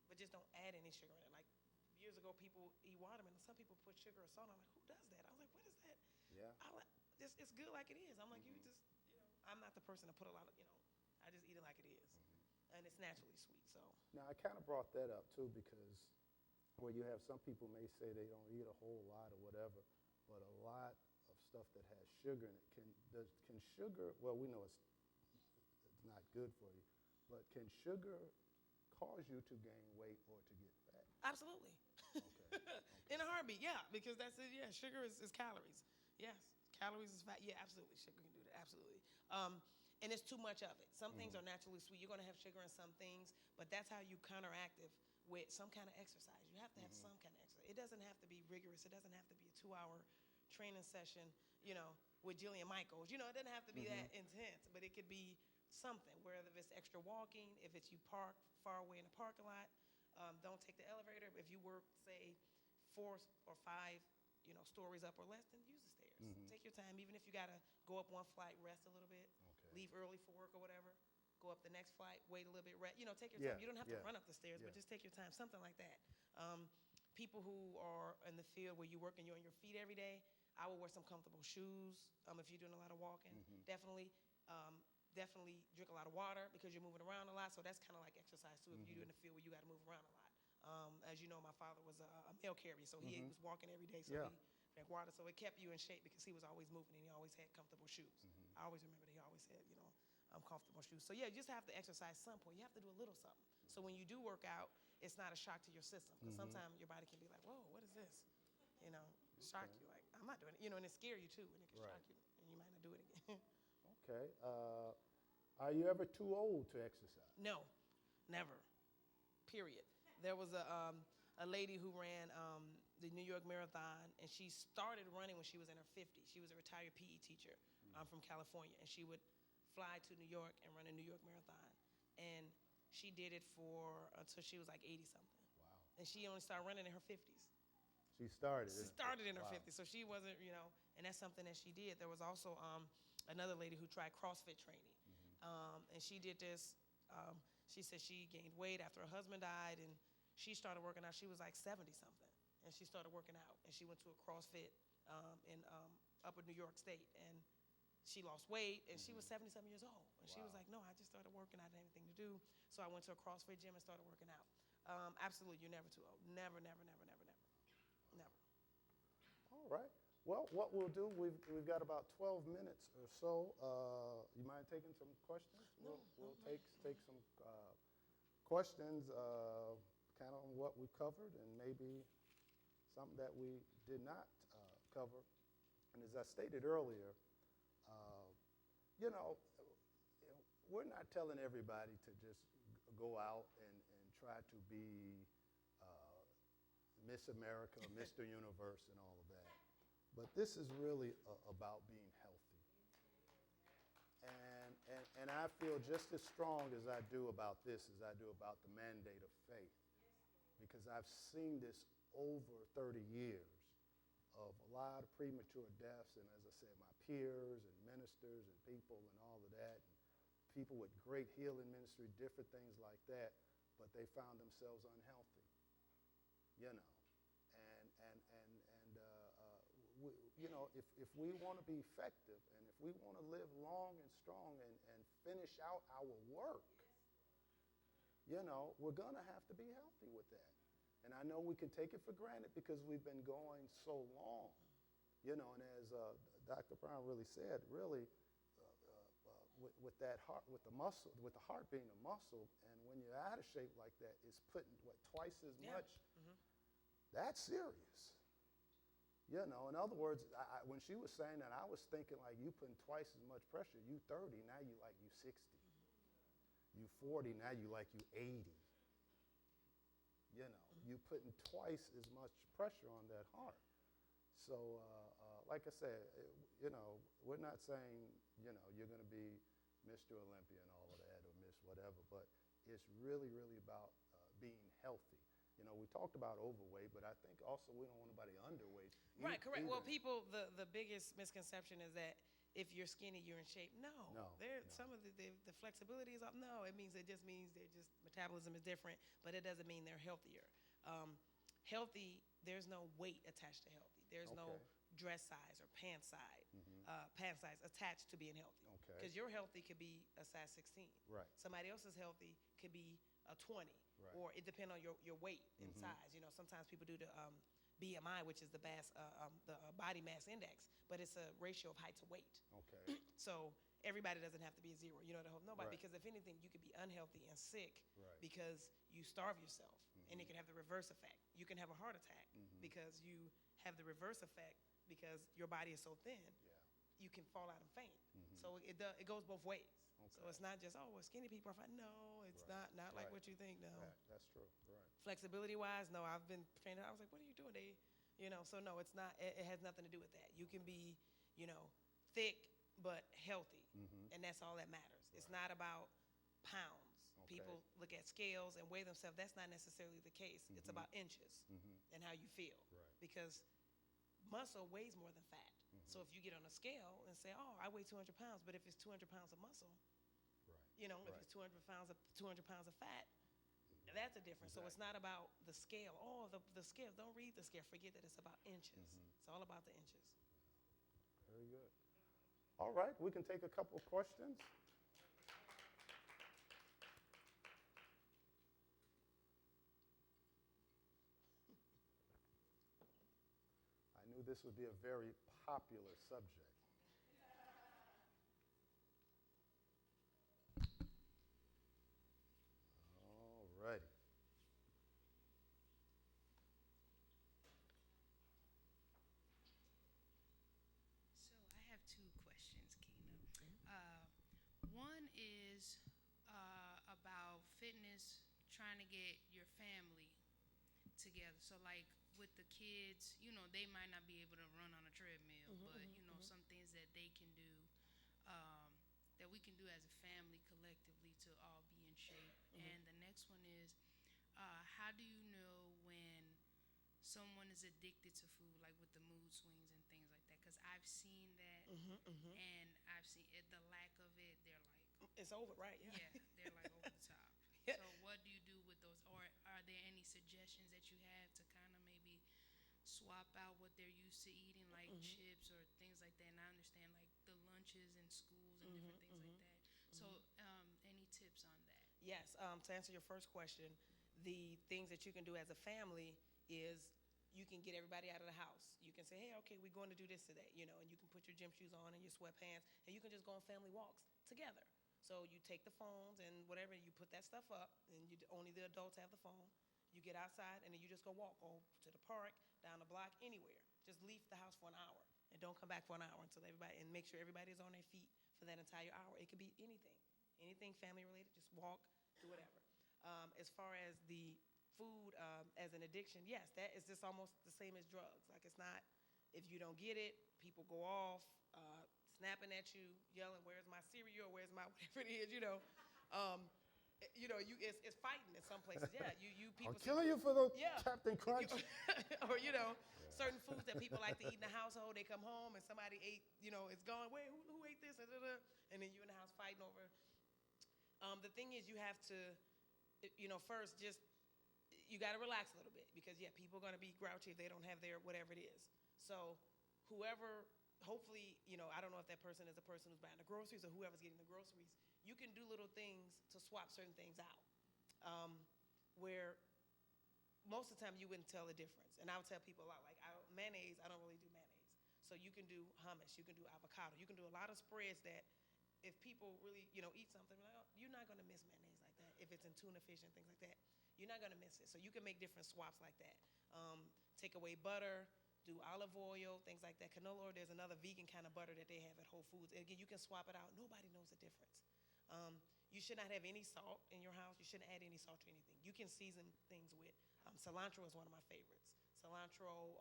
B: But just don't add any sugar in it. Like, years ago, people eat watermelon. Some people put sugar or salt on. I'm like, who does that? I was like, what is that? Yeah. It's good like it is. I'm like, you just, you know, I'm not the person to put a lot of, you know, I just eat it like it is. And it's naturally sweet, so.
A: Now, I kind of brought that up, too, because where you have some people may say they don't eat a whole lot or whatever, but a lot of stuff that has sugar in it can sugar, well, we know it's not good for you, but can sugar cause you to gain weight or to get fat?
B: Absolutely. In a heartbeat, yeah, because that's it. Yeah, sugar is calories. Yes, calories is fat. Yeah, absolutely. Sugar can do that. Absolutely. And it's too much of it. Some things are naturally sweet. You're going to have sugar in some things, but that's how you counteract it with some kind of exercise. You have to have some kind of exercise. It doesn't have to be rigorous. It doesn't have to be a 2-hour training session, you know, with Jillian Michaels. You know, it doesn't have to be that intense, but it could be something, whether it's extra walking, if it's you park far away in the parking lot. Don't take the elevator. If you work, say, 4 or 5, you know, stories up or less, then use the stairs. Take your time, even if you got to go up one flight, rest a little bit, leave early for work or whatever, go up the next flight, wait a little bit, you know, take your time. You don't have to run up the stairs, but just take your time, something like that. People who are in the field where you work and you're on your feet every day, I would wear some comfortable shoes if you're doing a lot of walking. Definitely drink a lot of water because you're moving around a lot, so that's kind of like exercise too if you're in the field where you got to move around a lot. As you know, my father was a mail carrier, so he was walking every day, so he drank water, so it kept you in shape because he was always moving and he always had comfortable shoes. I always remember that he always had, you know, comfortable shoes. So yeah, you just have to exercise some point. You have to do a little something. So when you do work out, it's not a shock to your system because sometimes your body can be like, whoa, what is this? You know, shock you like, I'm not doing it, you know, and it scare you too, and it can shock you, and you might not do it again.
A: Okay. Are you ever too old to exercise?
B: No, never. Period. There was a lady who ran the New York Marathon, and she started running when she was in her 50s. She was a retired PE teacher from California, and she would fly to New York and run a New York Marathon. And she did it until she was like 80-something. Wow. And she only started running in her 50s.
A: She started
B: in her 50s, so she wasn't, you know, and that's something that she did. There was also another lady who tried CrossFit training, and she did this. She said she gained weight after her husband died, and she started working out. She was like 70-something, and she started working out, and she went to a CrossFit in upper New York State, and she lost weight, and she was 77 years old. And she was
A: Wow.
B: like, no, I just started working. I didn't have anything to do. So I went to a CrossFit gym and started working out. Absolutely, you're never too old. Never, never, never, never, never. Never.
A: All right. Well, what we'll do, we've got about 12 minutes or so. You mind taking some questions?
B: No,
A: We'll take some questions kind of on what we covered and maybe something that we did not cover. And as I stated earlier, you know, we're not telling everybody to just go out and try to be Miss America, Mr. Universe, and all of that. But this is really about being healthy. And I feel just as strong as I do about this as I do about the mandate of faith. Because I've seen this over 30 years of a lot of premature deaths, and as I said, my peers and ministers and people and all of that, and people with great healing ministry, different things like that, but they found themselves unhealthy, you know. You know, if we want to be effective and if we want to live long and strong and finish out our work, you know, we're going to have to be healthy with that. And I know we can take it for granted because we've been going so long, you know, and as Dr. Brown really said, really, with that heart, with the muscle, with the heart being a muscle, and when you're out of shape like that, it's putting, twice as much. That's serious. You know, in other words, when she was saying that, I was thinking like you putting twice as much pressure. You 30, now you like you 60. You 40, now you like you 80. You know, you putting twice as much pressure on that heart. So, like I said, you know, we're not saying, you know, you're going to be Mr. Olympia and all of that or Miss whatever, but it's really, really about being healthy. You know, we talked about overweight, but I think also we don't want anybody underweight.
B: Right, correct.
A: Either.
B: Well, people, the biggest misconception is that if you're skinny, you're in shape. No. Some of the flexibility is up. No, it just means metabolism is different, but it doesn't mean they're healthier. Healthy, there's no weight attached to healthy. There's no dress size or pant size attached to being healthy. Because your healthy could be a size 16.
A: Right.
B: Somebody else's healthy could be a 20.
A: Right.
B: Or it depends on your weight and size. You know, sometimes people do the BMI, which is the body mass index, but it's a ratio of height to weight.
A: Okay.
B: So everybody doesn't have to be a 0. You know, nobody.
A: Right.
B: Because if anything, you could be unhealthy and sick because you starve yourself, and it can have the reverse effect. You can have a heart attack because you have the reverse effect because your body is so thin. You can fall out and faint. So it goes both ways. So it's not just, skinny people are fine. No, it's not like what you think. No.
A: That's true. Right.
B: Flexibility-wise, no, I've been trained. I was like, what are you doing? So no, it's not. It has nothing to do with that. You can be, thick but healthy, and that's all that matters. It's not about pounds. People look at scales and weigh themselves. That's not necessarily the case. It's about inches and how you feel.
A: Right.
B: Because muscle weighs more than fat. So if you get on a scale and say, I weigh 200 pounds, but if it's 200 pounds of muscle, if it's 200 pounds of fat, that's a difference. So it's not about the scale. The scale, don't read the scale. Forget that it's about inches. It's all about the inches.
A: Very good. All right, we can take a couple of questions. I knew this would be a very popular subject. All righty.
C: So I have 2 questions, Keena. One is about fitness, trying to get your family together. So like with the kids, they might not be able to run on a treadmill, but some things that they can do, that we can do as a family collectively to all be in shape. And the next one is, how do you know when someone is addicted to food, like with the mood swings and things like that? Because I've seen that, and I've seen it, the lack of it. They're like,
B: it's over, right?
C: Yeah, they're like over the top.
B: Yeah.
C: So what do you do with those? Or are there any suggestions that you have to kind of maybe swap out what they're used to eating, like chips or things like that, and I understand like the lunches in schools and different things like that. So, any tips on that?
B: Yes, to answer your first question, the things that you can do as a family is you can get everybody out of the house. You can say, hey, okay, we're going to do this today, and you can put your gym shoes on and your sweatpants, and you can just go on family walks together. So you take the phones and whatever, you put that stuff up, and only the adults have the phone. You get outside, and then you just go walk, go to the park, down the block, anywhere. Just leave the house for an hour, and don't come back for an hour until everybody, and make sure everybody is on their feet for that entire hour. It could be anything family related. Just walk, do whatever. As far as the food as an addiction, yes, that is just almost the same as drugs. Like, it's not, if you don't get it, people go off, snapping at you, yelling, where's my cereal, where's my whatever it is, it's fighting in some places. Yeah, you people.
A: I'm killing you for the
B: Yeah.
A: Captain Crunch.
B: Or, certain foods that people like to eat in the household, they come home and somebody ate, it's gone, wait, who ate this? And then you in the house fighting over. The thing is, you have to, first just, you got to relax a little bit because, yeah, people are going to be grouchy if they don't have their whatever it is. So whoever, hopefully, I don't know if that person is a person who's buying the groceries or whoever's getting the groceries, you can do little things to swap certain things out where most of the time you wouldn't tell the difference. And I would tell people a lot, like mayonnaise, I don't really do mayonnaise. So you can do hummus, you can do avocado, you can do a lot of spreads that if people really, eat something, like, oh, you're not going to miss mayonnaise like that. If it's in tuna fish and things like that, you're not going to miss it. So you can make different swaps like that. Take away butter, do olive oil, things like that. Canola oil, there's another vegan kind of butter that they have at Whole Foods. Again, you can swap it out. Nobody knows the difference. You should not have any salt in your house. You shouldn't add any salt to anything. You can season things with cilantro is one of my favorites. Cilantro,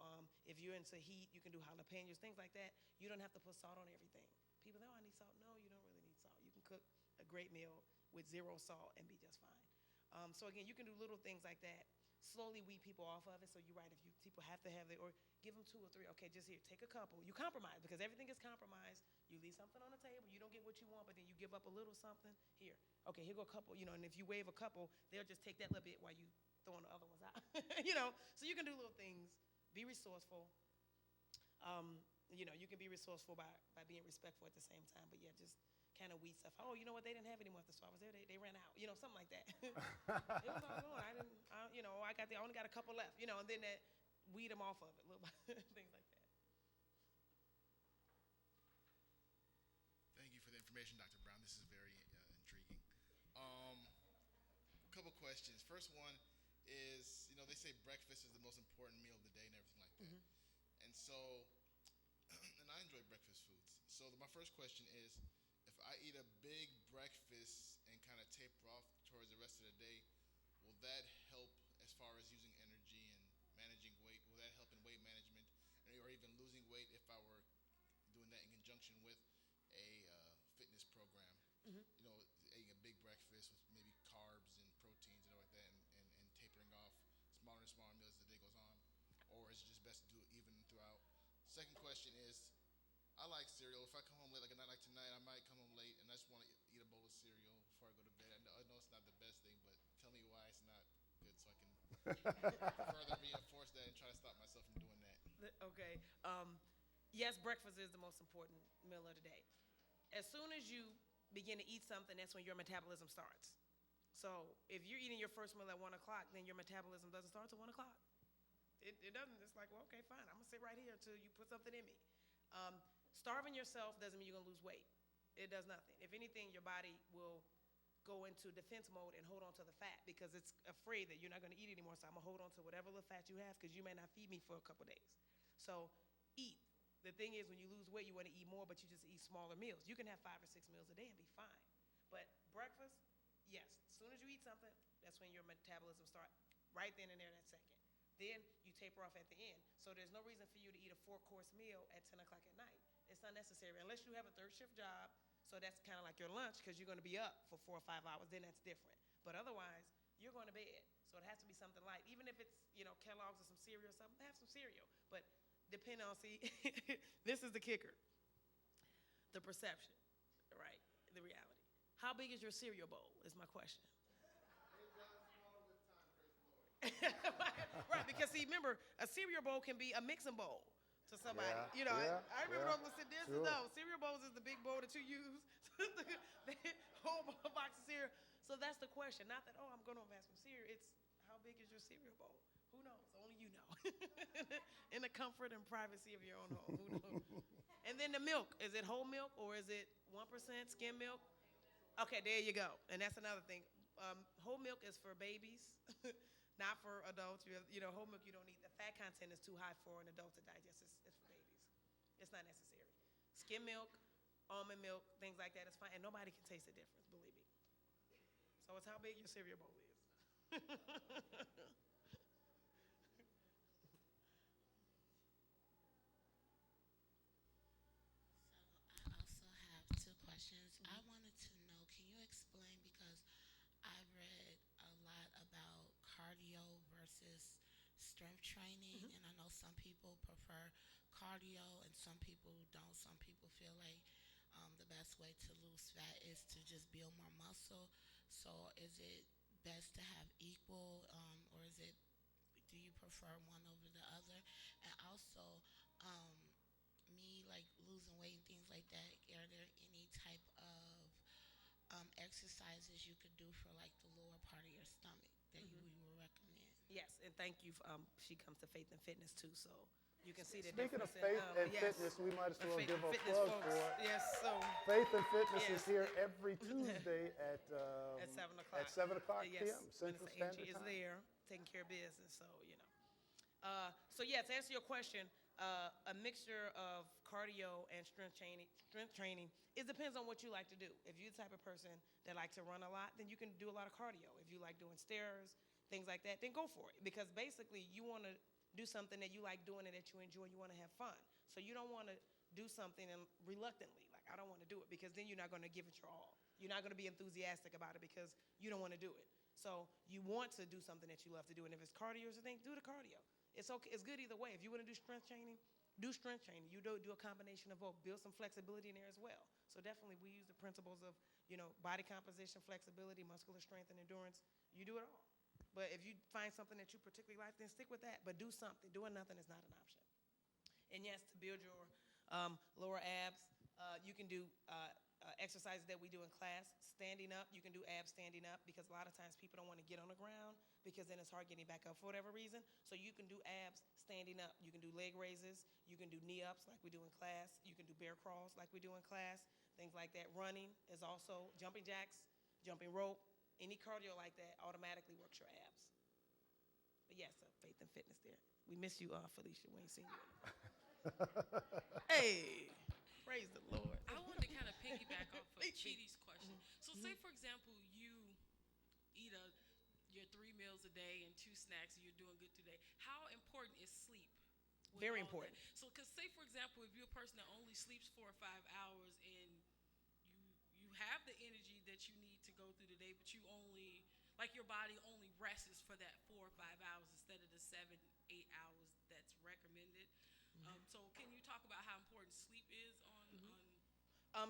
B: if you're into heat, you can do jalapenos, things like that. You don't have to put salt on everything. People know, I need salt. No, you don't really need salt. You can cook a great meal with 0 salt and be just fine. So again, you can do little things like that. Slowly weed people off of it. So you're right, if people have to have it, or give them 2 or 3. Okay, just here, take a couple. You compromise because everything is compromised. You leave something on the table, you don't get what you want, but then you give up a little something. Here, okay, here go a couple. And if you wave a couple, they'll just take that little bit while you throwing the other ones out. So you can do little things. Be resourceful. You can be resourceful by being respectful at the same time. But yeah, just kind of weed stuff. Oh, you know what? They didn't have any more after so I was there. They ran out. Something like that. It was all gone. I only got a couple left. And then that weed them off of it, little things like that.
D: Thank you for the information, Dr. Brown. This is very intriguing. A couple questions. First one is, they say breakfast is the most important meal of the day and everything like that. Mm-hmm. And so, and I enjoy breakfast foods. So my first question is, if I eat a big breakfast and kind of taper off towards the rest of the day, will that help as far as using energy and managing weight? Will that help in weight management or even losing weight if I were doing that in conjunction with a fitness program? Mm-hmm. Eating a big breakfast with maybe carbs and proteins and all like that, and tapering off smaller and smaller meals as the day goes on, or is it just best to do it even throughout? Second question is, I like cereal. If I come home late, like a night like tonight, I might come home late and I just want to eat a bowl of cereal before I go to bed. I know it's not the best thing, but tell me why it's not good so I can further reinforce that and try to stop myself from doing that.
B: Okay. Yes, breakfast is the most important meal of the day. As soon as you begin to eat something, that's when your metabolism starts. So if you're eating your first meal at 1 o'clock, then your metabolism doesn't start till 1 o'clock. It doesn't. It's like, well, okay, fine. I'm going to sit right here until you put something in me. Starving yourself doesn't mean you're going to lose weight. It does nothing. If anything, your body will go into defense mode and hold on to the fat because it's afraid that you're not going to eat anymore. So I'm going to hold on to whatever little fat you have because you may not feed me for a couple days. So eat. The thing is, when you lose weight, you want to eat more, but you just eat smaller meals. You can have 5 or 6 meals a day and be fine. But breakfast, yes. As soon as you eat something, that's when your metabolism starts right then and there that second. Then you taper off at the end. So there's no reason for you to eat a 4-course meal at 10 o'clock at night. It's not necessary unless you have a 3rd shift job. So that's kind of like your lunch because you're going to be up for 4 or 5 hours. Then that's different. But otherwise, you're going to bed. So it has to be something light. Even if it's, Kellogg's or some cereal or something, have some cereal. But depending on, this is the kicker. The perception, right? The reality. How big is your cereal bowl is my question. Right, because remember, a cereal bowl can be a mixing bowl. to somebody. I remember those little this
A: sure.
B: no cereal bowls is the big bowl that you use, the whole box of cereal. So that's the question. Not that I'm going to have some cereal. It's how big is your cereal bowl? Who knows? Only you know. In the comfort and privacy of your own home. Who knows? And then the milk. Is it whole milk or is it 1% skim milk? Okay, there you go. And that's another thing. Whole milk is for babies, not for adults. Whole milk you don't need. The fat content is too high for an adult to digest. It's for babies. It's not necessary. Skim milk, almond milk, things like that is fine. And nobody can taste the difference, believe me. So it's how big your cereal bowl is.
E: I also have two questions. I wanted to know, can you explain, because I read a lot about cardio versus strength training, and I know some people prefer cardio and some people don't. Some people feel like the best way to lose fat is to just build more muscle. So is it best to have equal, or do you prefer one over the other? And also, um, me like losing weight and things like that, are there any type of exercises you could do for like the lower part of your stomach that you would recommend?
B: Yes, and thank you. She comes to Faith and Fitness too, so you can see the
A: Speaking of
B: difference.
A: faith and fitness, we might as well
B: Faith
A: give
B: and
A: a
B: Fitness
A: plug
B: folks.
A: for it.
B: Yes, so
A: Faith and Fitness
B: Yes.
A: is here every Tuesday at
B: at 7 o'clock.
A: At 7 o'clock
B: Yes,
A: p.m. Central
B: Minister
A: Standard
B: Angie is
A: Time.
B: there taking care of business, so So yeah, to answer your question, a mixture of cardio and strength training. It depends on what you like to do. If you're the type of person that likes to run a lot, then you can do a lot of cardio. If you like doing stairs, things like that, then go for it. Because basically, you want to do something that you like doing and that you enjoy. You want to have fun. So you don't want to do something reluctantly. Like, I don't want to do it, because then you're not going to give it your all. You're not going to be enthusiastic about it because you don't want to do it. So you want to do something that you love to do. And if it's cardio or something, do the cardio. It's okay. It's good either way. If you want to do strength training, do strength training. You do a combination of both. Build some flexibility in there as well. So definitely we use the principles of, body composition, flexibility, muscular strength, and endurance. You do it all. But if you find something that you particularly like, then stick with that. But do something. Doing nothing is not an option. And yes, to build your lower abs, you can do exercises that we do in class. Standing up, you can do abs standing up, because a lot of times people don't want to get on the ground because then it's hard getting back up for whatever reason. So you can do abs standing up. You can do leg raises. You can do knee ups like we do in class. You can do bear crawls like we do in class, things like that. Running is also jumping jacks, jumping rope. Any cardio like that automatically works your abs. But yes, Faith and Fitness there. We miss you, Felicia. We ain't seen you. Hey, praise the Lord.
F: I wanted to kind of piggyback off of Chidi's question. So say, for example, you eat your 3 meals a day and 2 snacks and you're doing good today. How important is sleep?
B: Very important.
F: So, because say, for example, if you're a person that only sleeps 4 or 5 hours and you have the energy that you need to go through the day, but you only, like your body only rests for that 4 or 5 hours instead of the 7, 8 hours that's recommended. So can you talk about how important sleep is on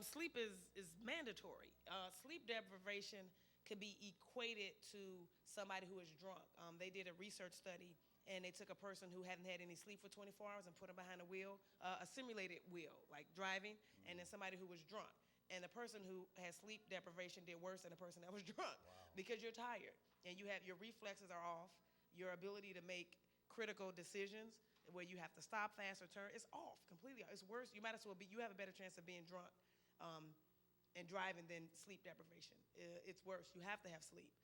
B: Sleep is mandatory. Sleep deprivation could be equated to somebody who is drunk. They did a research study, and they took a person who hadn't had any sleep for 24 hours and put them behind a wheel, a simulated wheel, like driving, and then somebody who was drunk. And the person who has sleep deprivation did worse than the person that was drunk. Because you're tired, and your reflexes are off. Your ability to make critical decisions where you have to stop, fast, or turn, it's off completely. It's worse. You might as well you have a better chance of being drunk and driving than sleep deprivation. It's worse. You have to have sleep.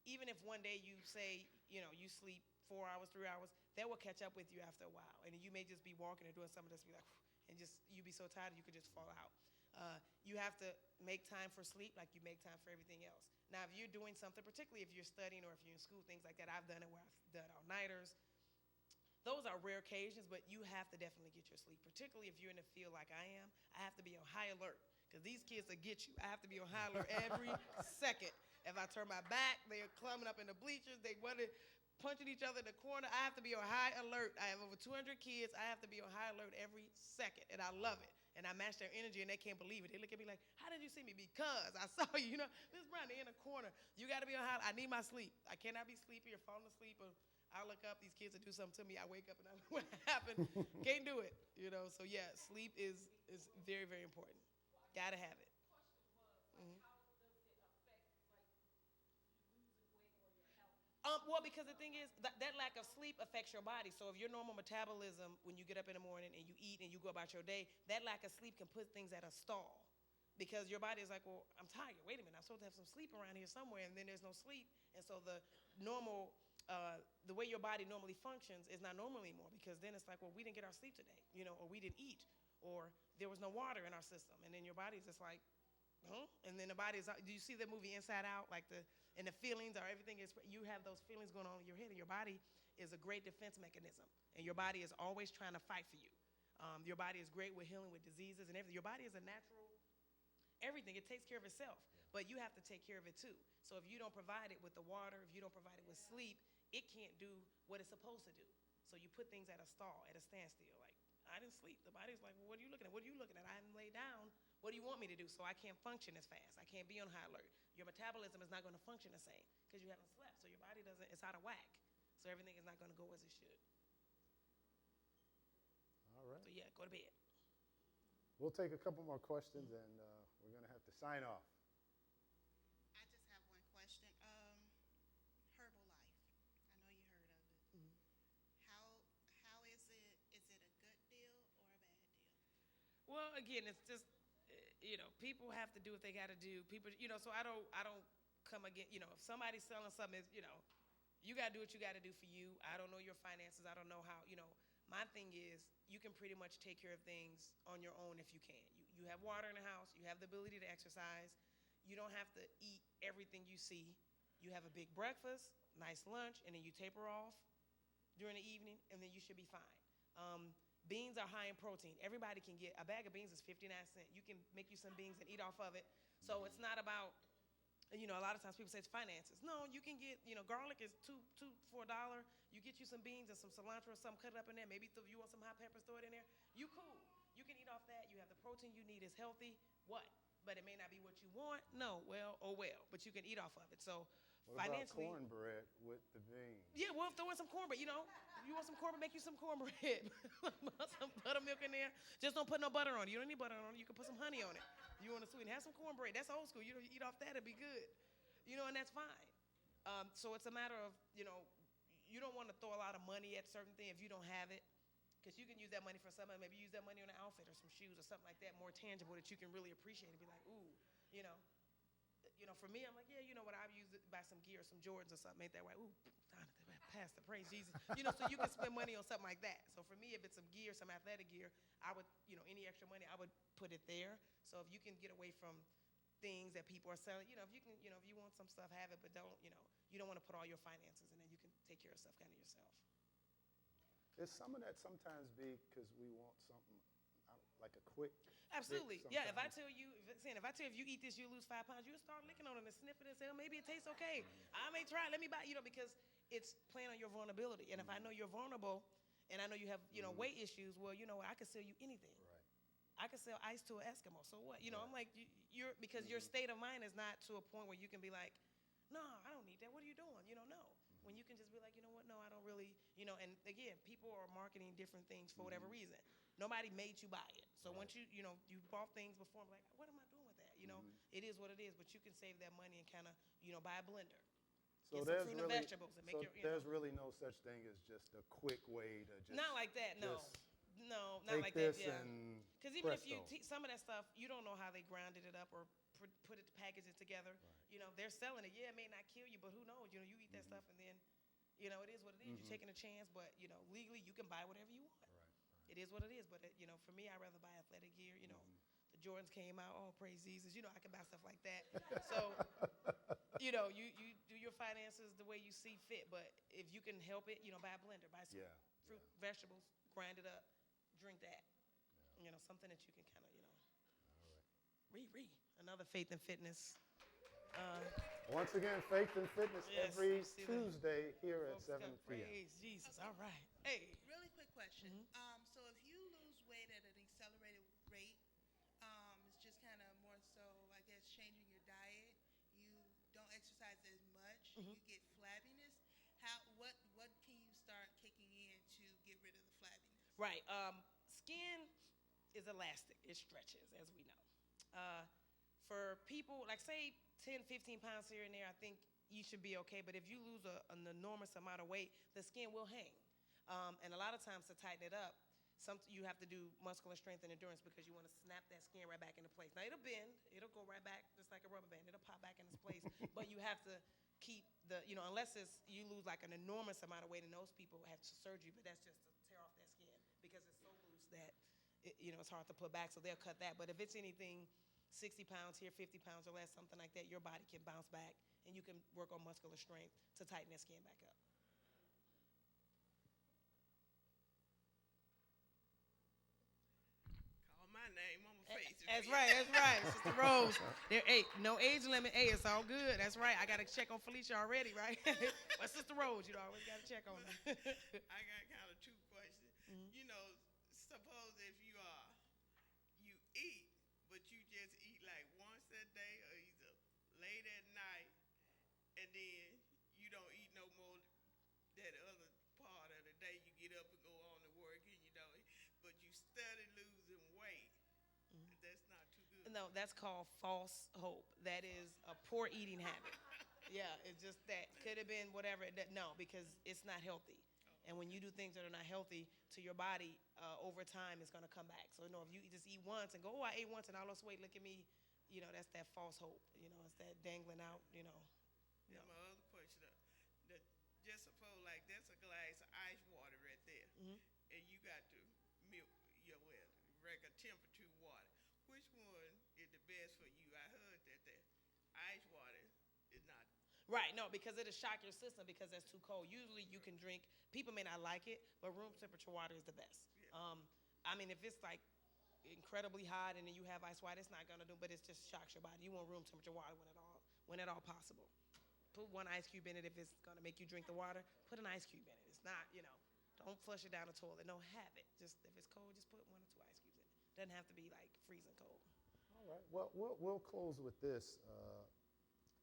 B: Even if one day you say, you sleep 4 hours, 3 hours, that will catch up with you after a while. And you may just be walking or doing something that's be like, and you be so tired you could just fall out. You have to make time for sleep like you make time for everything else. Now, if you're doing something, particularly if you're studying or if you're in school, things like that, I've done it where I've done all-nighters. Those are rare occasions, but you have to definitely get your sleep, particularly if you're in the field like I am. I have to be on high alert because these kids will get you. I have to be on high alert every second. If I turn my back, they're climbing up in the bleachers. They want to punching each other in the corner. I have to be on high alert. I have over 200 kids. I have to be on high alert every second, and I love it. And I match their energy, and they can't believe it. They look at me like, how did you see me? Because I saw you, Miss Brown, they're in the corner. You got to be on high. I need my sleep. I cannot be sleepy or falling asleep or I look up, these kids will do something to me. I wake up and I what happened? Can't do it. So yeah, sleep is very, very important. Gotta have it. Mhm. Well, because the thing is, that lack of sleep affects your body. So if your normal metabolism, when you get up in the morning and you eat and you go about your day, that lack of sleep can put things at a stall. Because your body is like, well, I'm tired. Wait a minute, I'm supposed to have some sleep around here somewhere, and then there's no sleep. And so the way your body normally functions is not normal anymore. Because then it's like, well, we didn't get our sleep today, or we didn't eat, or there was no water in our system. And then your body's just like, huh? And then the body is, do you see the movie Inside Out? And the feelings or everything is, you have those feelings going on in your head, and your body is a great defense mechanism. And your body is always trying to fight for you. Your body is great with healing with diseases and everything. Your body is a natural everything. It takes care of itself, but you have to take care of it too. So if you don't provide it with the water, if you don't provide it with sleep, it can't do what it's supposed to do. So you put things at a stall, at a standstill. Like, I didn't sleep. The body's like, well, what are you looking at? What are you looking at? I haven't laid down. What do you want me to do? So I can't function as fast. I can't be on high alert. Your metabolism is not going to function the same because you haven't slept. So your body doesn't, it's out of whack. So everything is not going to go as it should.
A: All right.
B: So yeah, go to bed.
A: We'll take a couple more questions, and we're going to have to sign off.
E: I just have one question. Herbalife. I know you heard of it.
B: Mhm.
E: How is it? Is it a good deal or a bad deal?
B: Well, again, it's just people have to do what they got to do. People, so I don't come again. If somebody's selling something, you got to do what you got to do for you. I don't know your finances. I don't know how. My thing is, you can pretty much take care of things on your own if you can. You have water in the house. You have the ability to exercise. You don't have to eat everything you see. You have a big breakfast, nice lunch, and then you taper off during the evening, and then you should be fine. Beans are high in protein. Everybody can get a bag of beans is 59 cents. You can make you some beans and eat off of it. So it's not about, a lot of times people say it's finances. No, you can get, garlic is two for $1. You get you some beans and some cilantro or something, cut it up in there. Maybe if you want some hot peppers, throw it in there. You cool. You can eat off that. You have the protein you need. It's healthy. What? But it may not be what you want. No, well, oh well. But you can eat off of it. So
A: What about
B: financially,
A: cornbread with the beans?
B: yeah, we'll throw in some cornbread. You want some cornbread, make you some cornbread. Put some buttermilk in there. Just don't put no butter on it. You don't need butter on it. You can put some honey on it. You want to sweeten, have some cornbread. That's old school. You eat off that, it'll be good. And that's fine. So it's a matter of, you don't want to throw a lot of money at certain things if you don't have it. Because you can use that money for something. Maybe use that money on an outfit or some shoes or something like that, more tangible that you can really appreciate and be like, ooh, for me, I'm like, yeah, you know what, I've used it, buy some gear, some Jordans or something, ain't that right? Ooh, Pastor, praise Jesus. So you can spend money on something like that. So for me, if it's some gear, some athletic gear, I would, any extra money, I would put it there. So if you can get away from things that people are selling, if you can, if you want some stuff, have it, but don't, you don't want to put all your finances in it. You can take care of stuff kind of yourself.
A: Is some of that sometimes be because we want something like a quick
B: Absolutely.
A: fix
B: Yeah, if I
A: sometimes?
B: tell you if you eat this, you'll lose 5 pounds, you'll start licking on it and sniffing it and say, oh, maybe it tastes okay. I may try it. Let me buy, because it's playing on your vulnerability. And if I know you're vulnerable and I know you have, weight issues, well, I can sell you anything.
A: Right.
B: I can sell ice to an Eskimo. So what? I'm like, because your state of mind is not to a point where you can be like, no, I don't need that. What are you doing? No. When you can just be like, you know what? No, I don't really, and again, people are marketing different things for whatever reason. Nobody made you buy it. So once you bought things before, I'm like, what am I doing with that? It is what it is, but you can save that money and kind of, buy a blender.
A: So
B: Get some
A: there's
B: fruit and
A: really,
B: vegetables and make
A: there's really no such thing as just a quick way to just
B: Not like that, no.
A: just
B: No, not
A: take
B: like
A: this
B: that, yeah.
A: and
B: Because even if
A: presto.
B: some of that stuff, you don't know how they grounded it up or put it, package it together. They're selling it. Yeah, it may not kill you, but who knows? You eat that stuff and then, it is what it is. You're taking a chance, but legally you can buy whatever you want.
A: Right.
B: It is what it is. But for me, I'd rather buy athletic gear. The Jordans came out. Oh, praise Jesus! I can buy stuff like that. So, you do your finances the way you see fit. But if you can help it, buy a blender, buy some fruit, vegetables, grind it up, drink that. Something that you can kind of,
A: All right.
B: another faith and fitness.
A: Once again, Faith and Fitness
B: Yes,
A: every
B: you see that.
A: Tuesday here at
B: Folks
A: 7
B: got
A: p.m.
B: Praise Jesus. All right. Hey.
E: Really quick question. So if you lose weight at an accelerated rate, it's just kind of more so, I guess, changing your diet. You don't exercise as much. You get flabbiness. What can you
B: Right. Skin is elastic. It stretches, as we know. For people, like say 10, 15 pounds here and there, I think you should be okay. But if you lose an enormous amount of weight, the skin will hang. And a lot of times to tighten it up, you have to do muscular strength and endurance because you want to snap that skin right back into place. Now it'll bend, it'll go right back just like a rubber band. It'll pop back in its place, but you have to keep unless you lose like an enormous amount of weight, and those people have surgery, but that's just to tear off their skin because it's so loose that it's hard to put back. So they'll cut that. But if it's anything 60 pounds here, 50 pounds or less, something like that, your body can bounce back, and you can work on muscular strength to tighten that skin back up.
G: Call my name, I'm a face.
B: That's right, Sister Rose. No age limit. Hey, it's all good. That's right. I got to check on Felicia already, right? But Sister Rose, always got to check on her.
G: I got kind of two questions.
B: Mm-hmm.
G: Suppose if you eat, but you just eat like once a day or either late at night, and then you don't eat no more that other part of the day. You get up and go on to work, and you don't eat, but you steady losing weight. That's not too good.
B: No, that's called false hope. That is a poor eating habit. Yeah, it's just that. Could have been whatever. No, because it's not healthy. And when you do things that are not healthy to your body, over time it's going to come back. So, if you just eat once and go, oh, I ate once and I lost weight, look at me, that's that false hope. It's that dangling out,
G: And my other question, just suppose like that's a glass of ice water right there, and you got the milk, regular temperature water. Which one is the best for you? I heard that the ice water is not.
B: Right, no, because it'll shock your system because that's too cold. Usually you can drink, people may not like it, but room temperature water is the best.
G: Yeah.
B: If it's like incredibly hot and then you have ice water, it's not gonna do, but it just shocks your body. You want room temperature water when at all possible. Put one ice cube in it if it's gonna make you drink the water. Put an ice cube in it. It's not, don't flush it down the toilet. No, have it. Just if it's cold, just put 1 or 2 ice cubes in it. Doesn't have to be like freezing cold.
A: All right. Well, we'll close with this,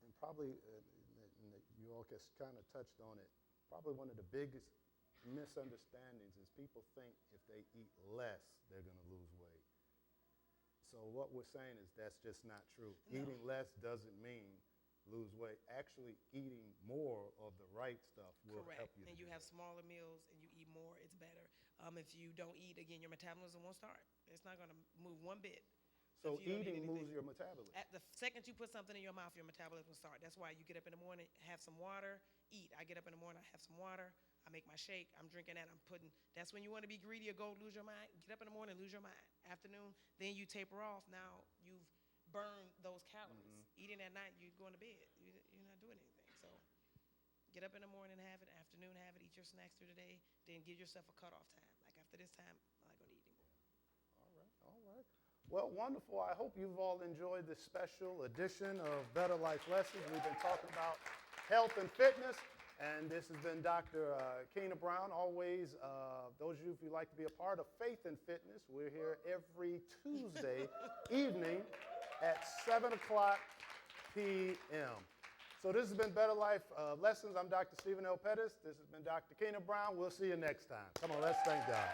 A: and probably you all just kind of touched on it. Probably one of the biggest misunderstandings is people think if they eat less, they're going to lose weight. So what we're saying is that's just not true.
B: No.
A: Eating less doesn't mean lose weight. Actually, eating more of the right stuff will
B: Correct.
A: help you.
B: And you have smaller meals and you eat more, it's better. If you don't eat, again, your metabolism won't start. It's not going to move one bit.
A: So
B: if you don't eat
A: eating moves
B: anything.
A: your metabolism.
B: At the second you put something in your mouth, your metabolism will start. That's why you get up in the morning, have some water, eat. I get up in the morning, I have some water, I make my shake, I'm drinking that, that's when you want to be greedy or go lose your mind. Get up in the morning, lose your mind. Afternoon, then you taper off. Now you've burned those calories. Eating at night, you're going to bed. You're not doing anything. So get up in the morning, have it. Afternoon, have it. Eat your snacks through the day. Then give yourself a cutoff time. Like after this time, I'm not going to eat anymore.
A: All right. Well, wonderful. I hope you've all enjoyed this special edition of Better Life Lessons. We've been talking about health and fitness, and this has been Dr. Keena Brown. Always, those of you, if you'd like to be a part of Faith and Fitness, we're here every Tuesday evening at 7 o'clock p.m. So this has been Better Life Lessons. I'm Dr. Stephen L. Pettis. This has been Dr. Keena Brown. We'll see you next time. Come on, let's thank God.